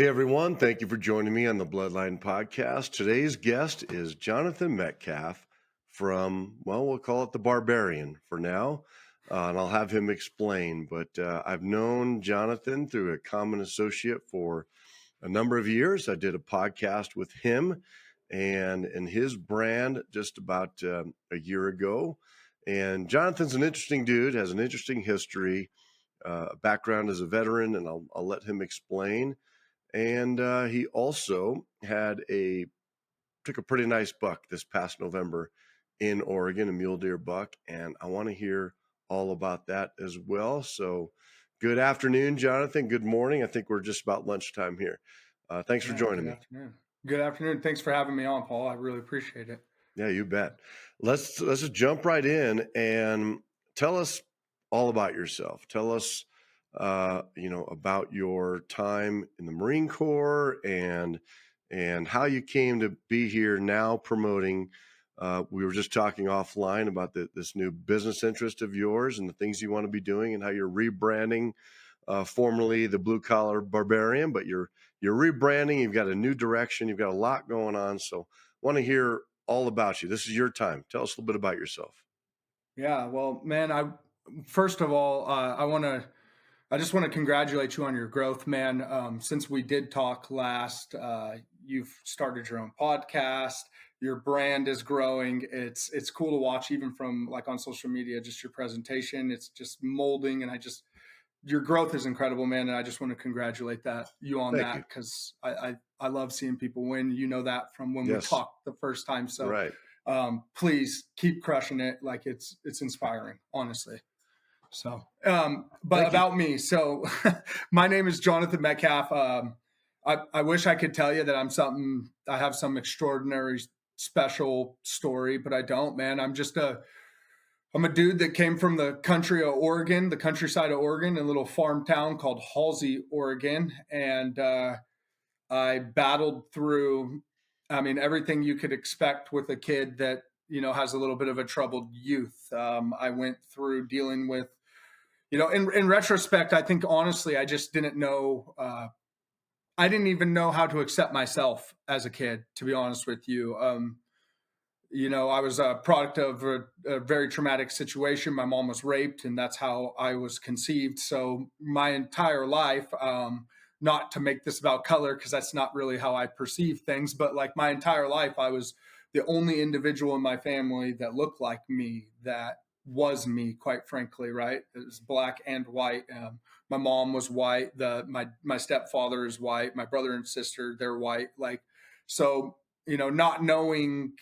Hey everyone, thank you for joining me on the Bloodline Podcast. Today's guest is Jonathan Metcalf from, well, we'll call it the Barbarian for now, and I'll have him explain. But I've known Jonathan through a common associate for a number of years. I did a podcast with him and his brand just about a year ago. And Jonathan's an interesting dude, has an interesting history, background as a veteran, and I'll let him explain. And he also took a pretty nice buck this past November in Oregon, a mule deer buck. And I want to hear all about that as well. So good afternoon, Jonathan. Good morning. I think we're just about lunchtime here. Thanks for joining Good me. afternoon. Good afternoon. Thanks for having me on, Paul. I really appreciate it. Yeah, you bet. Let's just jump right in and tell us all about yourself. Tell us, about your time in the Marine Corps and how you came to be here now promoting. We were just talking offline about this new business interest of yours and the things you want to be doing and how you're rebranding, formerly the Blue Collar Barbarian, but you're rebranding. You've got a new direction. You've got a lot going on. So want to hear all about you. This is your time. Tell us a little bit about yourself. Yeah, well, man, first of all, I just want to congratulate you on your growth, man. Since we did talk last, you've started your own podcast. Your brand is growing. It's cool to watch, even from like on social media. Just your presentation, it's just molding, and your growth is incredible, man. And I just want to congratulate you on Thank you. that, because I love seeing people win. You know that from when we Yes. talked the first time. So Right. please keep crushing it. Like it's inspiring, honestly. So, but Thank you. about me. So my name is Jonathan Metcalf. I wish I could tell you that I have some extraordinary special story, but I don't, man. I'm a dude that came from the country of Oregon, the countryside of Oregon, a little farm town called Halsey, Oregon. And I battled through, everything you could expect with a kid that, has a little bit of a troubled youth. I went through dealing with, in retrospect, I think honestly, I just didn't know, I didn't even know how to accept myself as a kid, to be honest with you. I was a product of a very traumatic situation. My mom was raped, and that's how I was conceived. So my entire life, not to make this about color, because that's not really how I perceive things, but like my entire life, I was the only individual in my family that looked like me, that was me, quite frankly, right? It was black and white. My mom was white. My stepfather is white. My brother and sister, they're white. Like, so, not knowing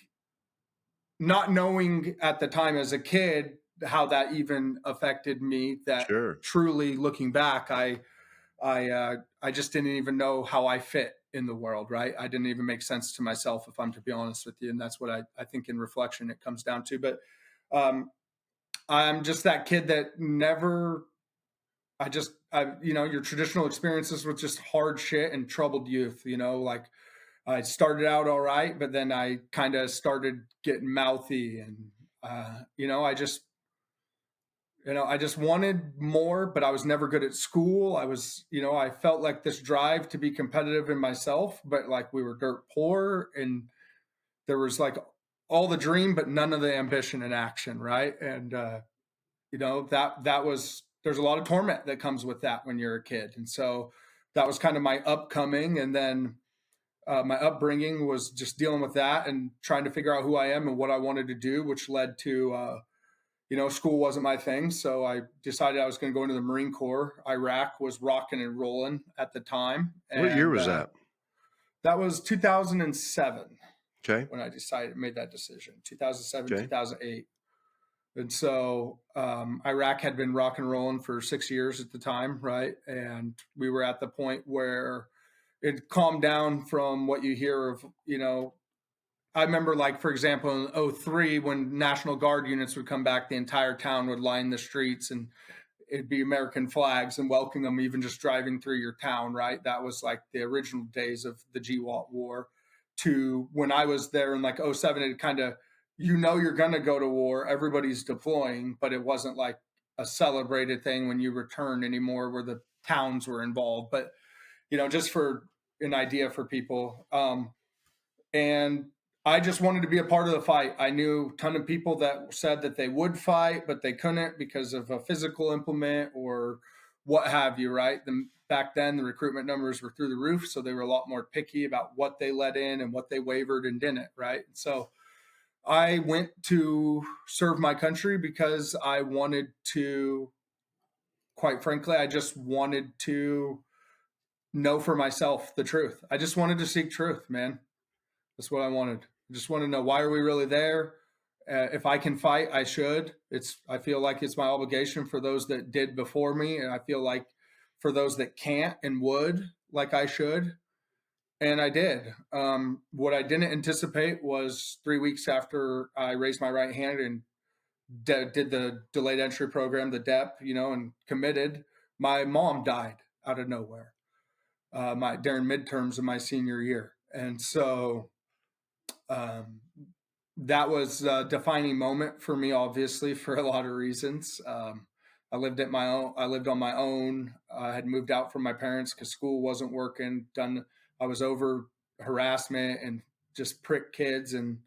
at the time as a kid how that even affected me, that Sure. truly looking back, I just didn't even know how I fit in the world, right? I didn't even make sense to myself, if I'm to be honest with you. And that's what I think in reflection it comes down to. But I'm just that kid that never, your traditional experiences with just hard shit and troubled youth, like I started out all right, but then I kind of started getting mouthy, and I just wanted more, but I was never good at school. I felt like this drive to be competitive in myself, but like we were dirt poor, and there was like all the dream, but none of the ambition and action, right? And there's a lot of torment that comes with that when you're a kid, and so that was kind of my upcoming, and then my upbringing was just dealing with that and trying to figure out who I am and what I wanted to do, which led to, school wasn't my thing. So I decided I was going to go into the Marine Corps. Iraq was rocking and rolling at the time. What year And was that? that was 2007 Okay. when I made that decision, 2007, Okay. 2008. And so Iraq had been rock and rolling for 6 years at the time, right? And we were at the point where it calmed down from what you hear of, I remember, like, for example, in 2003, when National Guard units would come back, the entire town would line the streets and it'd be American flags and welcome them, even just driving through your town, right? That was like the original days of the GWAT war. To when I was there in like 2007, it kind of, you're going to go to war, everybody's deploying, but it wasn't like a celebrated thing when you return anymore, where the towns were involved. But just for an idea for people. And I just wanted to be a part of the fight. I knew a ton of people that said that they would fight, but they couldn't because of a physical implement or what have you, right? Back then, the recruitment numbers were through the roof, so they were a lot more picky about what they let in and what they wavered and didn't, right? So I went to serve my country because I wanted to, quite frankly, I just wanted to know for myself the truth. I just wanted to seek truth, man. That's what I wanted. I just want to know, why are we really there? If I can fight, I should. I feel like it's my obligation for those that did before me, and I feel like for those that can't and would, like I should. And I did. What I didn't anticipate was 3 weeks after I raised my right hand and did the delayed entry program, the DEP, and committed, my mom died out of nowhere during midterms of my senior year. And so that was a defining moment for me, obviously, for a lot of reasons. I lived on my own. I had moved out from my parents because school wasn't working. I was over harassment and just prick kids, and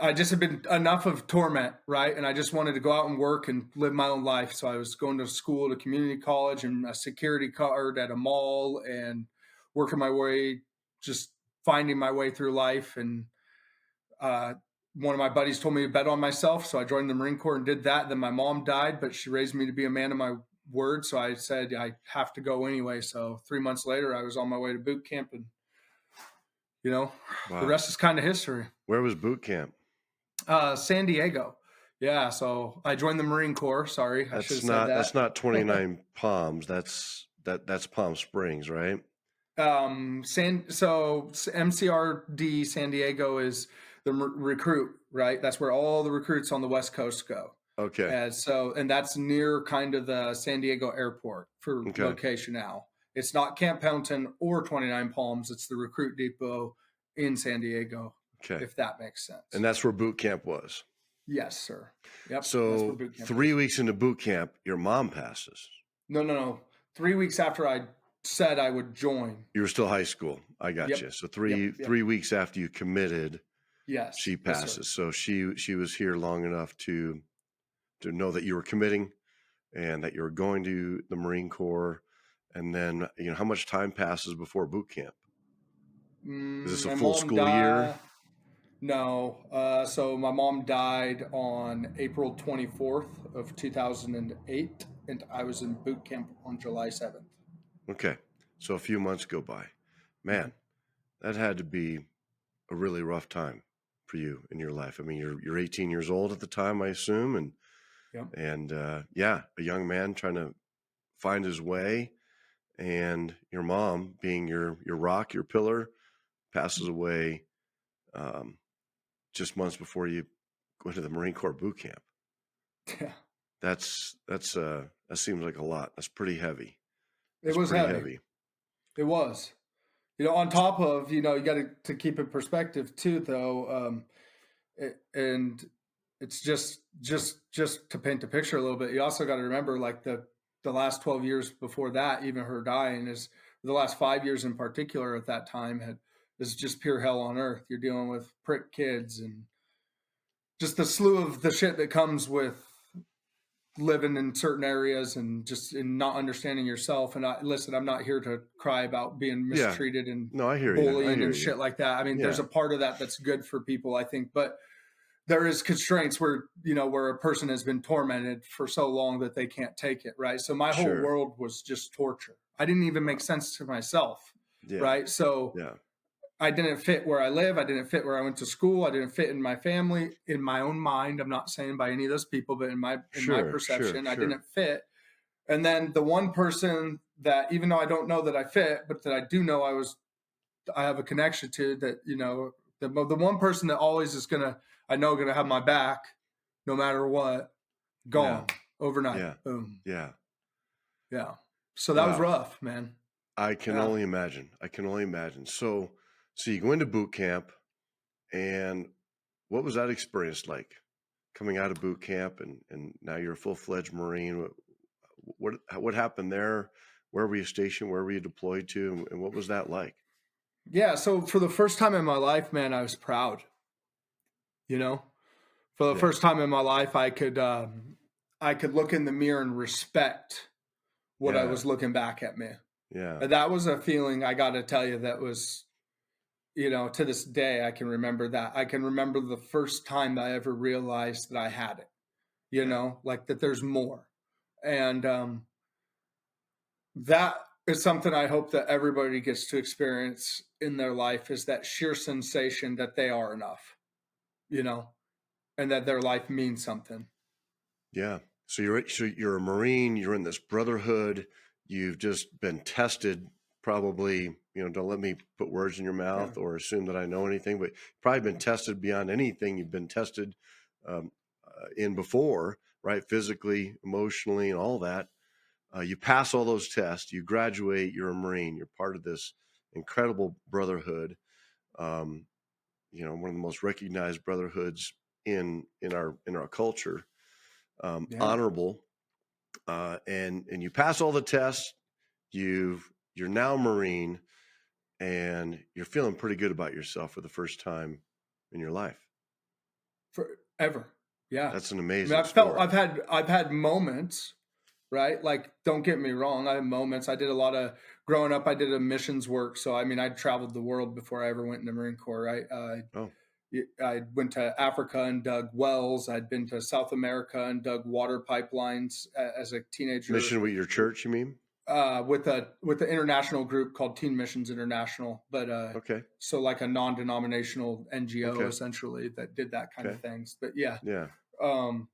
I just had been enough of torment, right? And I just wanted to go out and work and live my own life. So I was going to school, to community college, and a security guard at a mall, and working my way, just finding my way through life. And one of my buddies told me to bet on myself, so I joined the Marine Corps and did that. Then my mom died, but she raised me to be a man of my word, so I said I have to go anyway. So 3 months later, I was on my way to boot camp, and Wow. The rest is kind of history. Where was boot camp? San Diego. Yeah, so I joined the Marine Corps. Sorry, I should have said that. That's not 29 Palms. That's Palm Springs, right? So MCRD San Diego is the recruit, right? That's where all the recruits on the West Coast go. Okay. And that's near kind of the San Diego airport for location now. It's not Camp Pendleton or 29 Palms. It's the recruit depot in San Diego. Okay. If that makes sense. And that's where boot camp was. Yes, sir. Yep. So 3 weeks into boot camp, your mom passes. No. 3 weeks after I said I would join. You were still high school. I got you. So 3 weeks after you committed, yes, she passes. Yes, so she was here long enough to know that you were committing and that you were going to the Marine Corps. And then, how much time passes before boot camp? Is this a full school year? No. So my mom died on April 24th of 2008, and I was in boot camp on July 7th. Okay. So a few months go by. Man, that had to be a really rough time for you in your life. I mean, you're 18 years old at the time, I assume, and a young man trying to find his way, and your mom, being your rock, your pillar, passes away just months before you go to the Marine Corps boot camp. Yeah, that seems like a lot. That's pretty heavy. It was heavy. It was. On top of, you got to keep in perspective too, though. And it's just to paint the picture a little bit. You also got to remember, like the last 12 years before that, even her dying, is the last 5 years in particular at that time is just pure hell on earth. You're dealing with prick kids and just the slew of the shit that comes with living in certain areas and just in not understanding yourself. And I'm not here to cry about being mistreated and bullying and shit like that. I mean, there's a part of that that's good for people, I think, but there is constraints where a person has been tormented for so long that they can't take it. Right. So my whole world was just torture. I didn't even make sense to myself. Right. So I didn't fit where I live. I didn't fit where I went to school. I didn't fit in my family, in my own mind. I'm not saying by any of those people, but in my perception, I didn't fit. And then the one person that, even though I don't know that I fit, but that I do know I have a connection to, that, the one person that always is going to have my back no matter what, gone overnight. Yeah. Boom. Yeah. Yeah. So that was rough, man. I can only imagine. So you go into boot camp, and what was that experience like, coming out of boot camp and now you're a full-fledged Marine? What happened there? Where were you stationed? Where were you deployed to? And what was that like? Yeah. So for the first time in my life, man, I was proud. You know, for the Yeah. first time in my life, I could look in the mirror and respect what I Yeah. was looking back at me. Yeah. And that was a feeling, I got to tell you, that was, to this day, I can remember that. I can remember the first time I ever realized that I had it, Yeah. like that there's more. And that is something I hope that everybody gets to experience in their life, is that sheer sensation that they are enough, you know, and that their life means something. Yeah. So you're a Marine, you're in this brotherhood, you've just been tested probably, don't let me put words in your Yeah. mouth or assume that I know anything, but probably been tested beyond anything you've been tested um, in before, right? Physically, emotionally, and all that. You pass all those tests, you graduate, you're a Marine, you're part of this incredible brotherhood. Um, one of the most recognized brotherhoods in our culture. Yeah. Honorable, and you pass all the tests. You're now a Marine, and you're feeling pretty good about yourself for the first time in your life. Forever. Yeah. That's an I mean, amazing story. I've had moments, right? Like, don't get me wrong. I have moments. I did a lot of growing up. I did a missions work. So, I mean, I traveled the world before I ever went in the Marine Corps, right? Oh, I went to Africa and dug wells. I'd been to South America and dug water pipelines as a teenager. mission with your church, you mean? With the international group called Teen Missions International, but Okay, so like a non-denominational NGO okay, essentially that did that kind of okay, things. But yeah, yeah, um,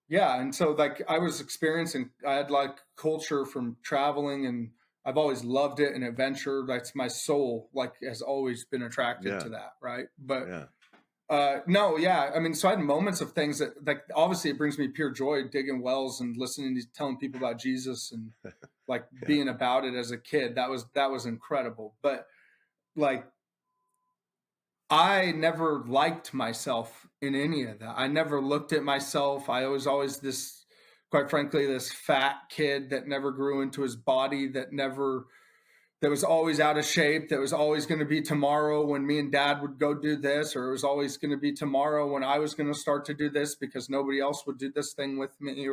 yeah, and so like I was experiencing, I had like culture from traveling, and I've always loved it and adventure. That's my soul, like has always been attracted yeah, to that, right? But yeah, no, yeah. I mean, so I had moments of things that, like, obviously it brings me pure joy digging wells and listening to telling people about Jesus and like yeah, being about it as a kid. That was incredible. But like, I never liked myself in any of that. I never looked at myself. I was always this, quite frankly, this fat kid that never grew into his body, that was always out of shape, that was always going to be tomorrow when me and dad would go do this, or it was always going to be tomorrow when I was going to start to do this because nobody else would do this thing with me,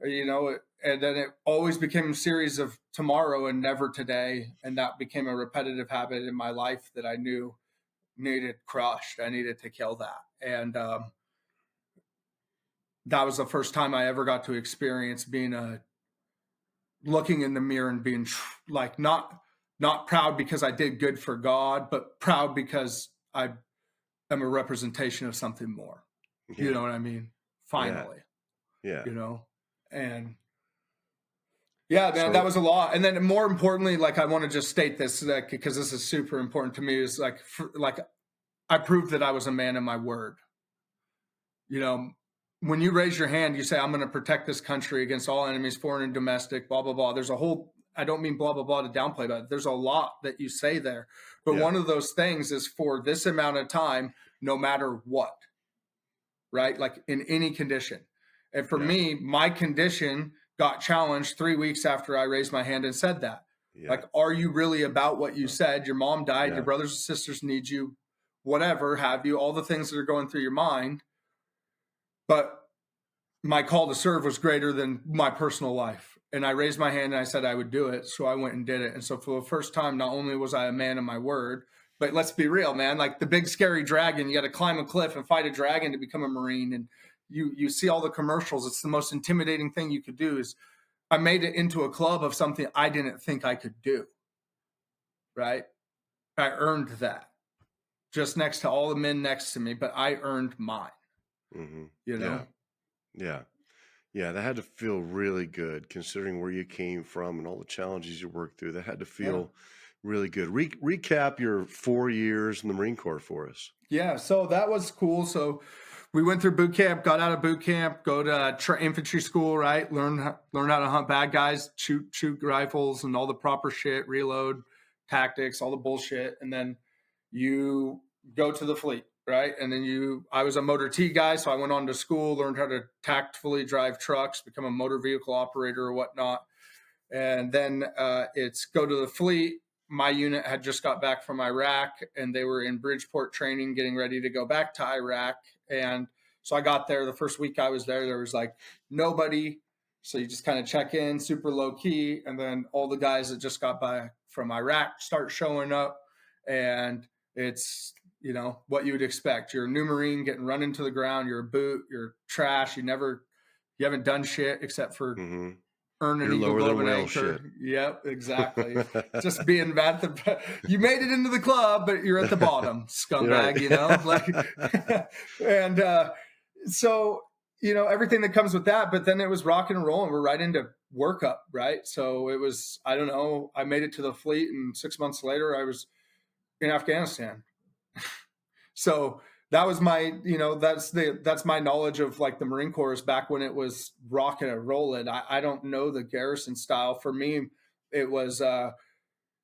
and then it always became a series of tomorrow and never today. And that became a repetitive habit in my life that I knew needed crushed. I needed to kill that. And that was the first time I ever got to experience looking in the mirror and being like, not proud because I did good for God, but proud because I am a representation of something more. You yeah, know what I mean? yeah, Finally, yeah. and yeah, man, that So was a lot. And then more importantly, like I want to just state this, like, because this is super important to me, is like I proved that I was a man of my word. You know, when you raise your hand, you say, I'm going to protect this country against all enemies, foreign and domestic, blah, blah, blah. There's a whole, I don't mean blah, blah, blah to downplay that. There's a lot that you say there. But yeah, one of those things is for this amount of time, no matter what, right? Like in any condition. And for yeah, me, my condition got challenged 3 weeks after I raised my hand and said that. yeah, Like, are you really about what you said? Your mom died, your yeah, brothers and sisters need you, whatever have you, all the things that are going through your mind. But my call to serve was greater than my personal life. And I raised my hand and I said I would do it. So I went and did it. And so for the first time, not only was I a man of my word, but let's be real, man, like the big scary dragon, you got to climb a cliff and fight a dragon to become a Marine. And you see all the commercials. It's the most intimidating thing you could do. Is I made it into a club of something I didn't think I could do. Right. I earned that just next to all the men next to me, but I earned mine, hmm you yeah, know? yeah. Yeah, that had to feel really good considering where you came from and all the challenges you worked through. That had to Yeah. feel really good. Recap your 4 years in the Marine Corps for us. Yeah, so that was cool. So we went through boot camp, got out of boot camp, go to infantry school, right? Learn how to hunt bad guys, shoot rifles, and all the proper shit, reload tactics, all the bullshit, and then you go to the fleet, right? And then I was a motor T guy, so I went on to school, learned how to tactfully drive trucks, become a motor vehicle operator or whatnot. And then it's go to the fleet. My unit had just got back from Iraq, and they were in Bridgeport training, getting ready to go back to Iraq. And so I got there. The first week I was there was like nobody. So you just kind of check in, super low key. And then all the guys that just got back from Iraq start showing up. And it's, what you would expect. You're a new Marine getting run into the ground. You're a boot. You're trash. You haven't done shit except for earn an Eagle Globe and Anchor. Yep, exactly. Just being bad at you made it into the club, but you're at the bottom, scumbag, right. And so, everything that comes with that, but then it was rock and roll, and we're right into workup, right? So it was, I don't know, I made it to the fleet, and 6 months later I was in Afghanistan. So that was my, that's my knowledge of like the Marine Corps back when it was rocking and rolling. I don't know the garrison style. For me, it was,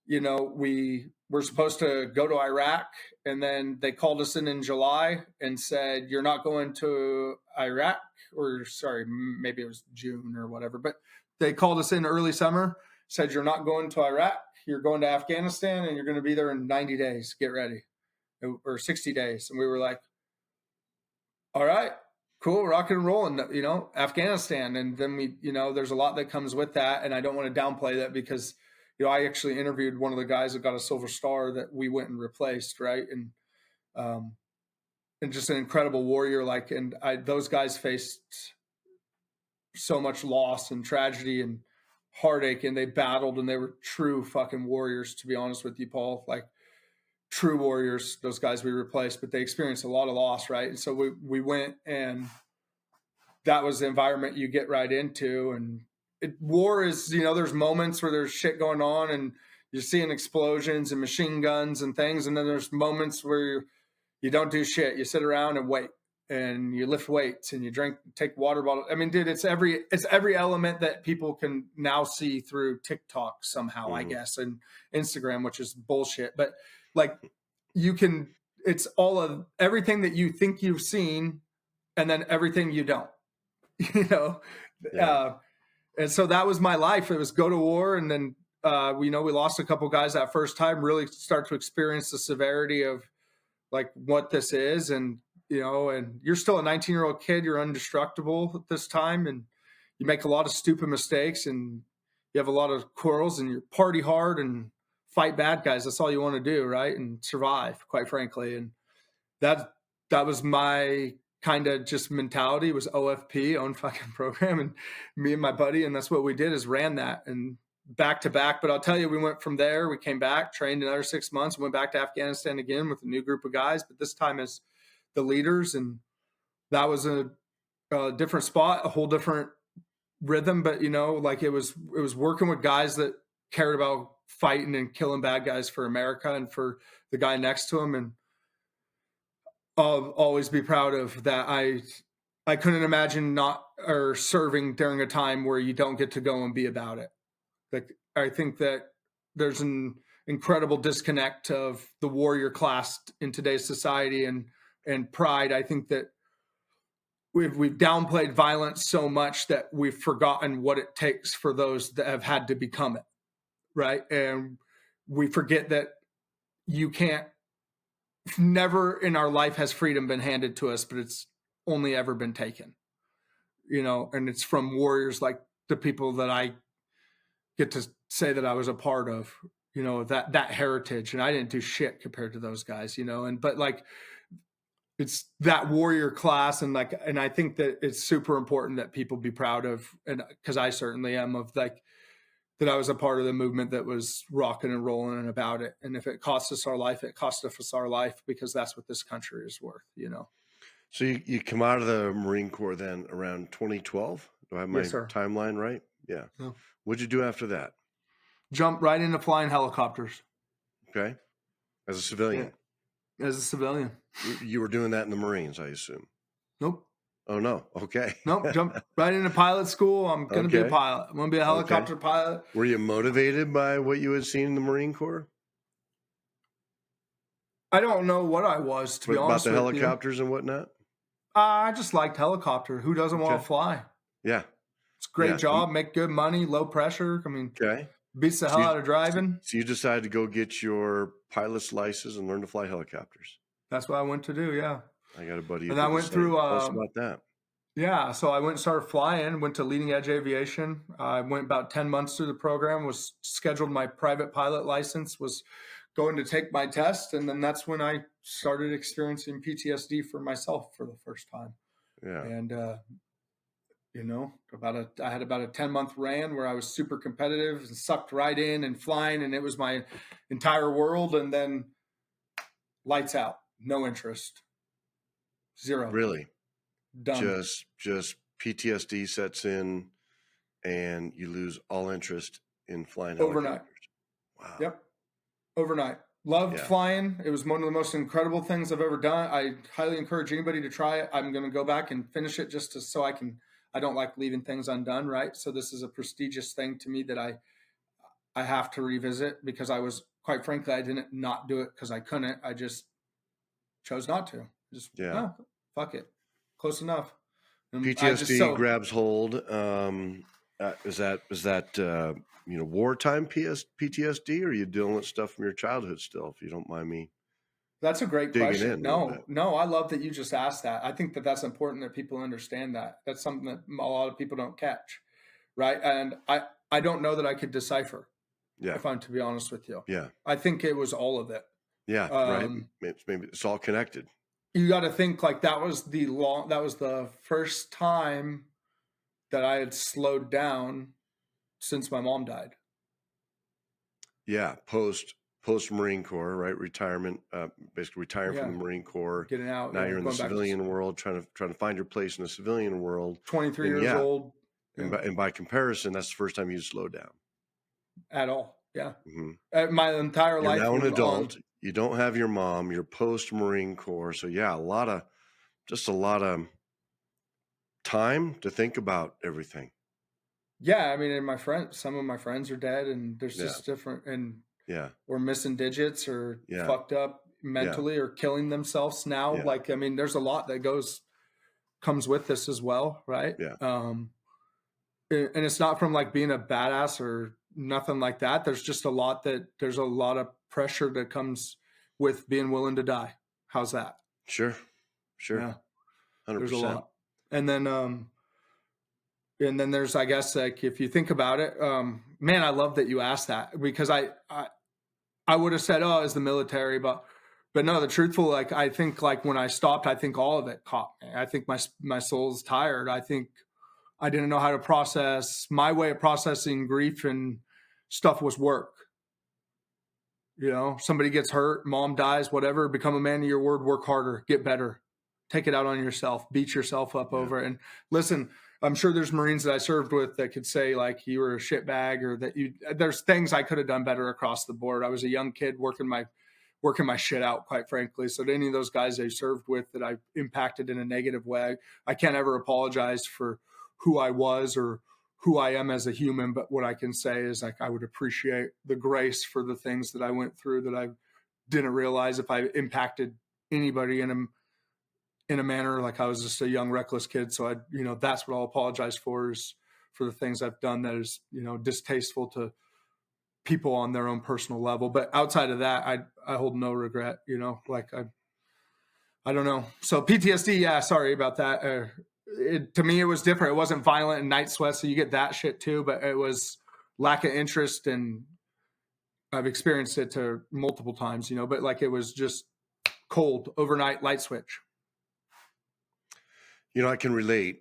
we were supposed to go to Iraq, and then they called us in July and said, you're not going to Iraq, or sorry, maybe it was June or whatever, but they called us in early summer, said, you're not going to Iraq, you're going to Afghanistan, and you're going to be there in 90 days. Get ready. Or 60 days. And we were like, all right, cool, rock and roll, and Afghanistan. And then we, there's a lot that comes with that. And I don't want to downplay that because, I actually interviewed one of the guys that got a Silver Star that we went and replaced, right? And just an incredible warrior. Those guys faced so much loss and tragedy and heartache, and they battled, and they were true fucking warriors, to be honest with you, Paul. Like, true warriors, those guys we replaced, but they experienced a lot of loss, right? And so we went, and that was the environment you get right into. And war is, there's moments where there's shit going on, and you're seeing explosions and machine guns and things, and then there's moments where you don't do shit. You sit around and wait, and you lift weights, and you take water bottle. I mean, dude, it's every element that people can now see through TikTok somehow, I guess, and Instagram, which is bullshit, but like it's all of everything that you think you've seen, and then everything you don't, Yeah. And so that was my life. It was go to war. And then, we lost a couple guys that first time, really start to experience the severity of like what this is. And, and you're still a 19-year-old kid, you're indestructible at this time. And you make a lot of stupid mistakes, and you have a lot of quarrels, and you party hard and fight bad guys. That's all you want to do, right? And survive, quite frankly. And that was my kind of just mentality, was OFP, own fucking program, and me and my buddy, and that's what we did, is ran that, and back to back. But I'll tell you, we went from there, we came back, trained another 6 months, went back to Afghanistan again with a new group of guys, but this time as the leaders. And that was a different spot, a whole different rhythm. But it was working with guys that cared about fighting and killing bad guys for America and for the guy next to him. And I'll always be proud of that. I couldn't imagine serving during a time where you don't get to go and be about it. Like, I think that there's an incredible disconnect of the warrior class in today's society and pride. I think that we've downplayed violence so much that we've forgotten what it takes for those that have had to become it. Right. And we forget that never in our life has freedom been handed to us, but it's only ever been taken, and it's from warriors like the people that I get to say that I was a part of, that heritage. And I didn't do shit compared to those guys, but like, it's that warrior class. And I think that it's super important that people be proud of, and because I certainly am, of like, that I was a part of the movement that was rocking and rolling and about it. And if it costs us our life, it costs us our life, because that's what this country is worth, So you come out of the Marine Corps then around 2012? Do I have my timeline right? Yeah. No. What'd you do after that? Jump right into flying helicopters. Okay. As a civilian? Yeah. As a civilian. You were doing that in the Marines, I assume? Nope. Oh, no. Okay. Nope. Jump right into pilot school. I'm going to be a pilot. I'm going to be a helicopter pilot. Were you motivated by what you had seen in the Marine Corps? I don't know what I was, to be honest with you. About the helicopters and whatnot? I just liked helicopter. Who doesn't want to fly? Yeah. It's a great Yeah. job, make good money, low pressure. I mean, Okay. beats the So hell you, out of driving. so you decided to go get your pilot's license and learn to fly helicopters. That's what I went to do. Yeah. I got a buddy who And I did the went same. through, Tell us about that. yeah. So I went and started flying, went to Leading Edge Aviation. I went about 10 months through the program, was scheduled my private pilot license, was going to take my test. And then that's when I started experiencing PTSD for myself for the first time. Yeah. And, I had about a 10-month ran where I was super competitive and sucked right in and flying, and it was my entire world. And then lights out, no interest, zero, Really? done Just PTSD sets in and you lose all interest in flying overnight. helicopters. Wow. Yep. Overnight. Loved Yeah. flying. It was one of the most incredible things I've ever done. I highly encourage anybody to try it. I'm going to go back and finish it so I don't like leaving things undone, right? So this is a prestigious thing to me that I have to revisit, because quite frankly, I didn't not do it because I couldn't. I just chose not to. Yeah. Fuck it. Close enough. And PTSD grabs hold. Is that wartime PTSD, or are you dealing with stuff from your childhood still? If you don't mind me. That's a great digging question. in a little bit. No, I love that you just asked that. I think that that's important that people understand that. That's something that a lot of people don't catch, right? And I don't know that I could decipher. Yeah. If I'm to be honest with you. Yeah. I think it was all of it. Yeah. Right. Maybe it's all connected. You got to think like that was the first time that I had slowed down since my mom died. Yeah. Post Marine Corps, right? Retirement, basically retiring from the Marine Corps. Getting out. Now you're in the civilian world, trying to find your place in the civilian world. 23 years old. And by comparison, that's the first time you slowed down. At all. Yeah. Mm-hmm. My entire life. You're now an adult. You don't have your mom. You're post Marine Corps. So yeah, a lot of time to think about everything. Yeah. I mean, and some of my friends are dead, and there's just different, and or missing digits, or fucked up mentally, or killing themselves now. Yeah. Like, I mean, there's a lot that comes with this as well. Right. Yeah. And it's not from like being a badass or nothing like that. There's just there's a lot of pressure that comes with being willing to die. How's that? Sure. Yeah. 100%. There's a lot. And then there's, I guess, like, if you think about it, man, I love that you asked that, because I would have said, oh, it's the military, but no, the truthful, like, I think like when I stopped, I think all of it caught me. I think my soul's tired. I think I didn't know how to process. My way of processing grief and stuff was work. Somebody gets hurt, mom dies, whatever, become a man of your word, work harder, get better, take it out on yourself, beat yourself up over it. And listen, I'm sure there's Marines that I served with that could say like you were a shitbag, or that there's things I could have done better across the board. I was a young kid working my shit out, quite frankly. So to any of those guys I served with that I impacted in a negative way, I can't ever apologize for who I was or who I am as a human. But what I can say is, like, I would appreciate the grace for the things that I went through that I didn't realize if I impacted anybody in a manner. Like, I was just a young, reckless kid. So that's what I'll apologize for, is for the things I've done that is, distasteful to people on their own personal level. But outside of that, I hold no regret, like I don't know. So PTSD. Yeah. Sorry about that. To me, it was different. It wasn't violent and night sweats. So you get that shit too, but it was lack of interest, and I've experienced it to multiple times, but like, it was just cold overnight light switch. I can relate.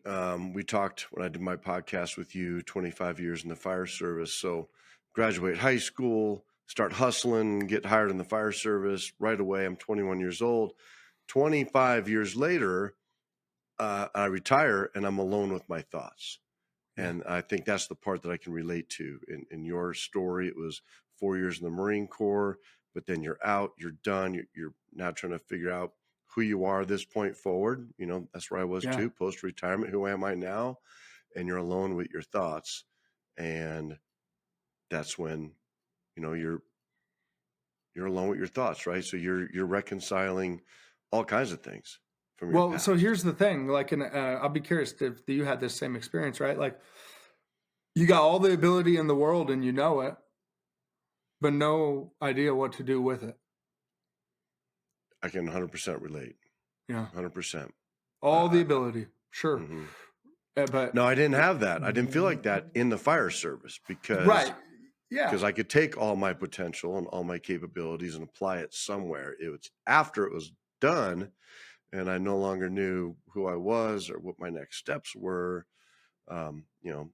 We talked when I did my podcast with you, 25 years in the fire service. So graduate high school, start hustling, get hired in the fire service right away. I'm 21 years old. 25 years later, I retire, and I'm alone with my thoughts. And I think that's the part that I can relate to. In your story, it was 4 years in the Marine Corps, but then you're out, you're done. You're now trying to figure out who you are this point forward. That's where I was too, post-retirement. Who am I now? And you're alone with your thoughts. And that's when, you're alone with your thoughts, right? So you're reconciling all kinds of things from your past. So here's the thing, like, and I'll be curious if you had this same experience, right? Like, You got all the ability in the world and you know it, but no idea what to do with it. I can 100% relate. Yeah. 100%. All the I ability. Sure. mhm. But No, I didn't have that. I didn't feel like that in the fire service because right. Yeah. I could take all my potential and all my capabilities and apply it somewhere. It was after it was done and I no longer knew who I was or what my next steps were. You know,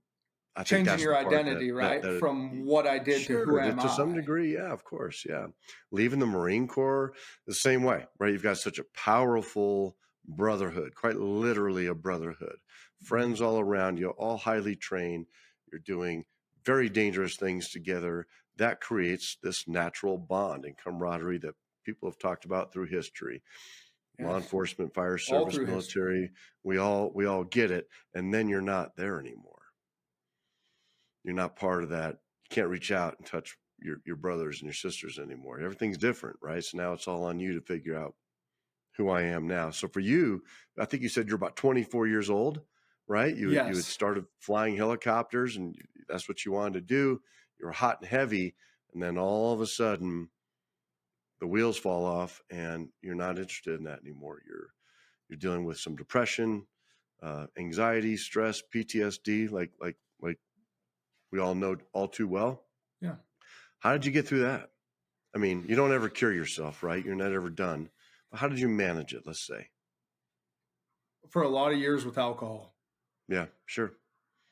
I think Changing that's your the part identity, right? that From what I did to who sure, am to some I? degree, yeah, of course, yeah. Leaving the Marine Corps the same way, right? You've got such a powerful brotherhood, quite literally a brotherhood. Friends all around you, all highly trained. You're doing very dangerous things together. That creates this natural bond and camaraderie that people have talked about through history. Law Yes. enforcement, fire All service, through history. military, we all get it, and then you're not there anymore. You're not part of that. You can't reach out and touch your brothers and your sisters anymore. Everything's different, right? So now it's all on you to figure out who I am now. So for you, I think you said you're about 24 years old, right? You had Yes. started flying helicopters and that's what you wanted to do. You were hot and heavy, and then all of a sudden the wheels fall off and you're not interested in that anymore. You're dealing with some depression, anxiety, stress, PTSD, like we all know all too well. Yeah. How did you get through that? I mean, you don't ever cure yourself, right? You're not ever done. But how did you manage it, let's say? For a lot of years with alcohol. Yeah, sure.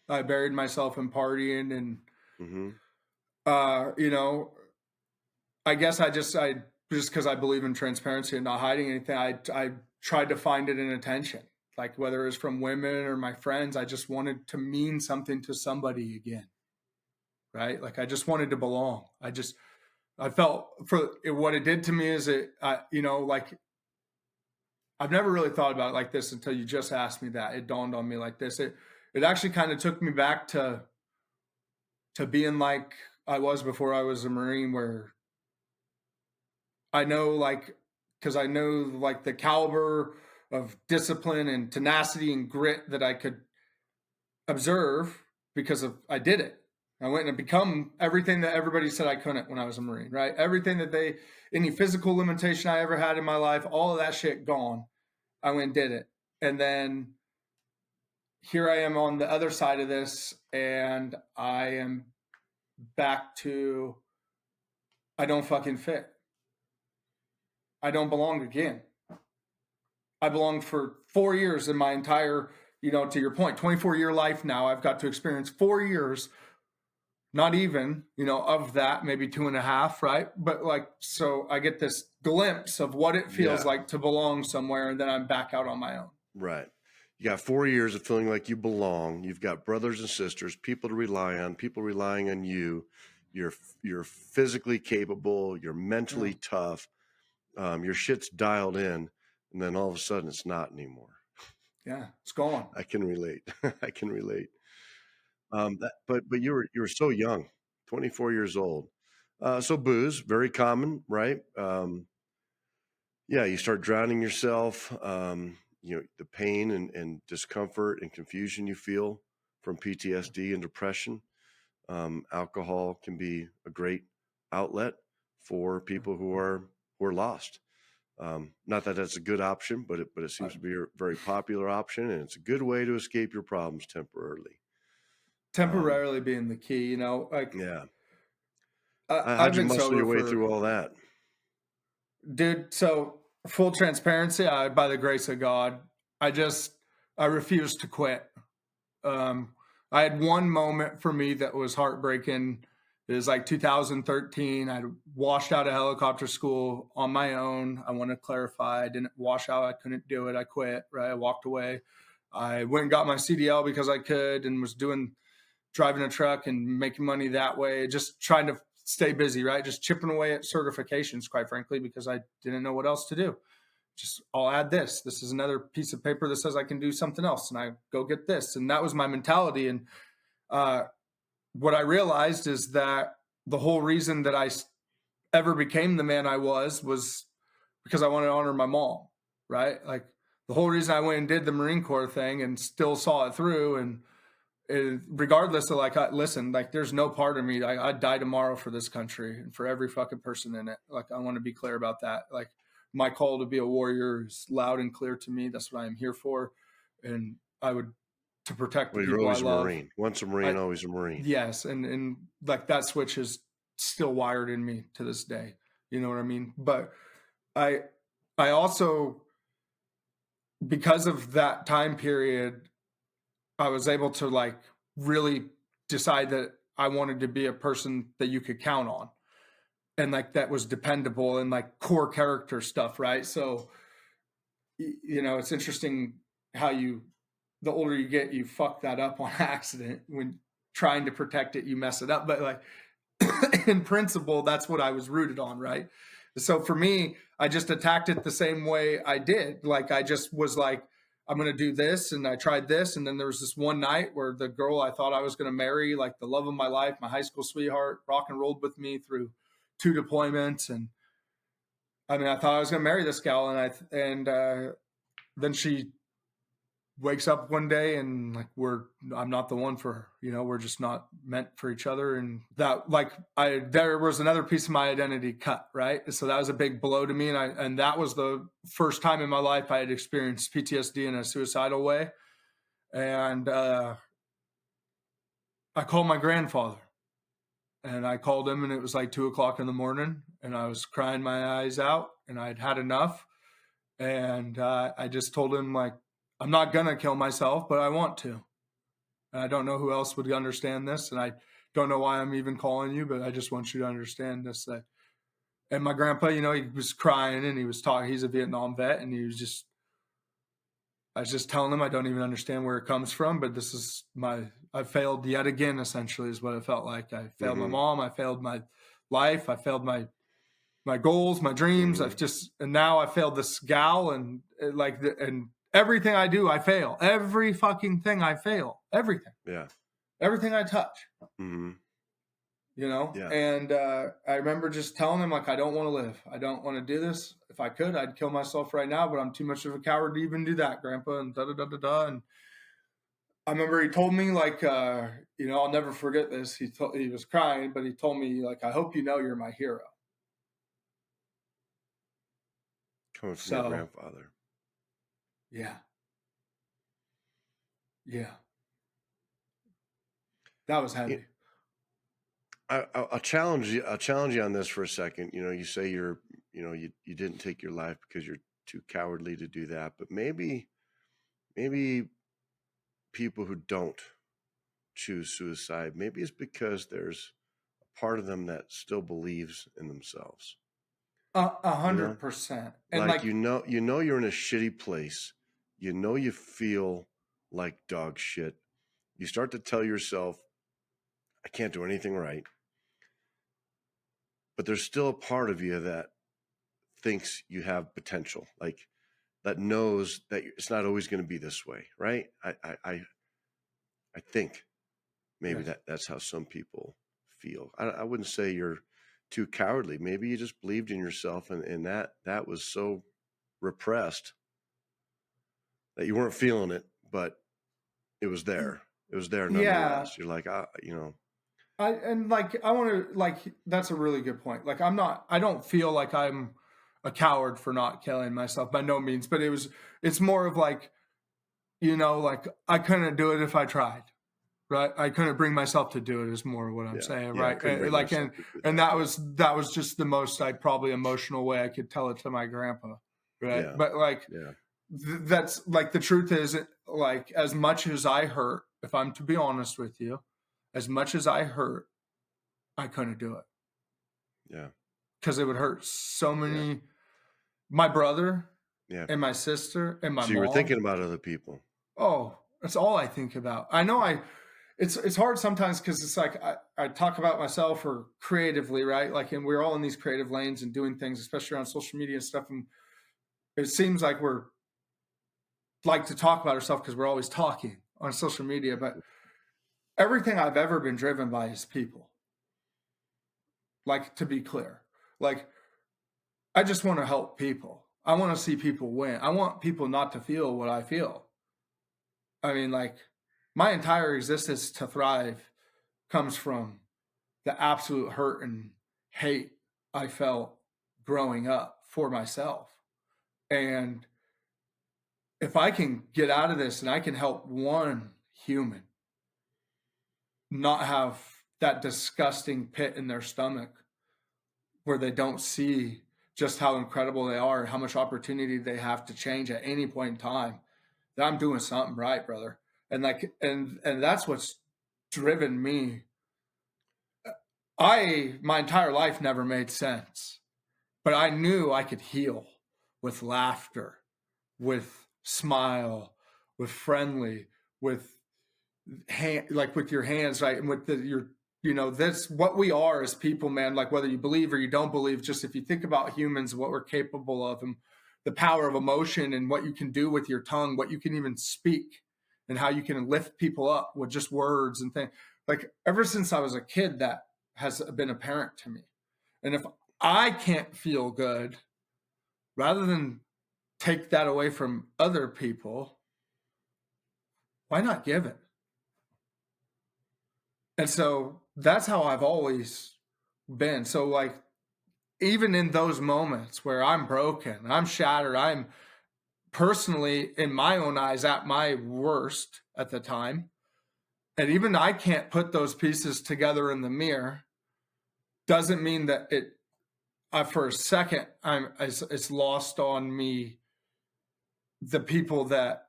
I buried myself in partying and Mm-hmm. you know, I guess I just because I believe in transparency and not hiding anything, I tried to find it in attention. Like whether it was from women or my friends, I just wanted to mean something to somebody again. Right? Like I just wanted to belong. I felt for what it did to me is like I've never really thought about it like this until you just asked me that. It dawned on me like this. It actually kind of took me back to being like I was before I was a Marine, where I know like because I know like the caliber of discipline and tenacity and grit that I could observe because of I did it. I went and become everything that everybody said I couldn't when I was a Marine, right? Everything that any physical limitation I ever had in my life, all of that shit gone. I went and did it. And then here I am on the other side of this, and I am back to I don't fucking fit. I don't belong again. I belonged for 4 years in my entire, to your point, 24-year life now. I've got to experience 4 years, not even, of that, maybe 2.5, right? But like, so I get this glimpse of what it feels Yeah, like to belong somewhere, and then I'm back out on my own. right. You got 4 years of feeling like you belong. You've got brothers and sisters, people to rely on, people relying on you. You're physically capable. You're mentally tough. Your shit's dialed in, and then all of a sudden it's not anymore. Yeah, it's gone. I can relate. I can relate. But you were so young, 24 years old. So booze, very common, right? Yeah, you start drowning yourself. The pain and discomfort and confusion you feel from PTSD and depression. Alcohol can be a great outlet for people who are lost. Not that that's a good option, but it seems to be a very popular option, and it's a good way to escape your problems temporarily. Temporarily being the key, like Yeah. I've How'd you been muscle sober your way for, through all that? dude. So full transparency, by the grace of God, I refused to quit. Um, I had one moment for me that was heartbreaking. It was like 2013. I washed out of helicopter school on my own. I want to clarify, I didn't wash out. I couldn't do it. I quit, right? I walked away. I went and got my CDL because I could and was driving a truck and making money that way, just trying to stay busy, right? Just chipping away at certifications, quite frankly, because I didn't know what else to do. Just I'll add this. This is another piece of paper that says I can do something else, and I go get this. And that was my mentality. And what I realized is that the whole reason that I ever became the man I was because I wanted to honor my mom, right? Like the whole reason I went and did the Marine Corps thing and still saw it through and regardless of like, listen, like there's no part of me, I'd die tomorrow for this country and for every fucking person in it. Like, I want to be clear about that. Like, my call to be a warrior is loud and clear to me. That's what I am here for. And I would, to protect the Well, you're people I always a love. Marine. Once a Marine, always a Marine. Yes. And like that switch is still wired in me to this day. You know what I mean? But I also, because of that time period, I was able to like really decide that I wanted to be a person that you could count on, and like that was dependable and like core character stuff, right? So, you know, it's interesting how the older you get, you fuck that up on accident. When trying to protect it, you mess it up. But like in principle, that's what I was rooted on, right? So for me, I just attacked it the same way I did. Like, I just was like, I'm going to do this. And I tried this. And then there was this one night where the girl I thought I was going to marry, like the love of my life, my high school sweetheart, rock and rolled with me through 2 deployments. And I mean, I thought I was going to marry this gal. And then she wakes up one day and like, I'm not the one for her, you know, we're just not meant for each other. And that, like, there was another piece of my identity cut, right? So that was a big blow to me. And that was the first time in my life I had experienced PTSD in a suicidal way. And I called my grandfather, and I called him, and it was like 2:00 in the morning, and I was crying my eyes out, and I'd had enough. And I just told him, like, I'm not going to kill myself, but I want to. And I don't know who else would understand this. And I don't know why I'm even calling you, but I just want you to understand this. And my grandpa, you know, he was crying and he was talking. He's a Vietnam vet. And I was just telling him, I don't even understand where it comes from, but this is I failed yet again, essentially, is what it felt like. I failed my mom. I failed my life. I failed my goals, my dreams. And now I failed this gal, and and everything I do, I fail. Every fucking thing I fail. Everything. Yeah. Everything I touch. Mm-hmm. You know? Yeah. And I remember just telling him, like, I don't want to live. I don't want to do this. If I could, I'd kill myself right now, but I'm too much of a coward to even do that, Grandpa, and da-da-da-da-da. And I remember he told me, like, you know, I'll never forget this. He was crying, but he told me, like, I hope you know you're my hero. Coming from your grandfather. Yeah. Yeah. That was heavy. I'll challenge you. I'll challenge you on this for a second. You know, you say you didn't take your life because you're too cowardly to do that, but maybe people who don't choose suicide, maybe it's because there's a part of them that still believes in themselves. 100%. And like, you know you're in a shitty place. You know you feel like dog shit. You start to tell yourself, I can't do anything right. But there's still a part of you that thinks you have potential, like that knows that it's not always going to be this way, right? I think maybe that's how some people feel. I wouldn't say you're too cowardly. Maybe you just believed in yourself, and that was so repressed that you weren't feeling it, but it was there. It was there nonetheless. Yeah. You're like, you know. I want to, like, that's a really good point. Like, I don't feel like I'm a coward for not killing myself, by no means, but it's more of like, you know, like, I couldn't do it if I tried, right? I couldn't bring myself to do it is more what I'm saying, right? And like, and that was just the most, like, probably emotional way I could tell it to my grandpa, right? Yeah. But like, that's like, the truth is, like, as much as I hurt, if I'm to be honest with you, as much as I hurt, I couldn't do it. Yeah. Because it would hurt so many, my brother and my sister and my mom. So you were thinking about other people. Oh, that's all I think about. I know it's hard sometimes because it's like I talk about myself or creatively, right? Like, and we're all in these creative lanes and doing things, especially on social media and stuff. And it seems like we're like to talk about ourselves because we're always talking on social media. But everything I've ever been driven by is people. Like, to be clear, like, I just want to help people. I want to see people win. I want people not to feel what I feel. I mean, like, my entire existence to thrive comes from the absolute hurt and hate I felt growing up for myself. And if I can get out of this and I can help one human not have that disgusting pit in their stomach where they don't see just how incredible they are, how much opportunity they have to change at any point in time, that I'm doing something right, brother. And that's what's driven me. My entire life never made sense, but I knew I could heal with laughter, with smile, with friendly, with like with your hands, right? And with that's what we are as people, man. Like whether you believe or you don't believe, just if you think about humans, what we're capable of, and the power of emotion, and what you can do with your tongue, what you can even speak, and how you can lift people up with just words and things. Like ever since I was a kid, that has been apparent to me. And if I can't feel good, rather than take that away from other people, why not give it? And so that's how I've always been. So like, even in those moments where I'm broken, I'm shattered, I'm personally, in my own eyes, at my worst at the time, and even I can't put those pieces together in the mirror, doesn't mean that for a second, it's lost on me the people that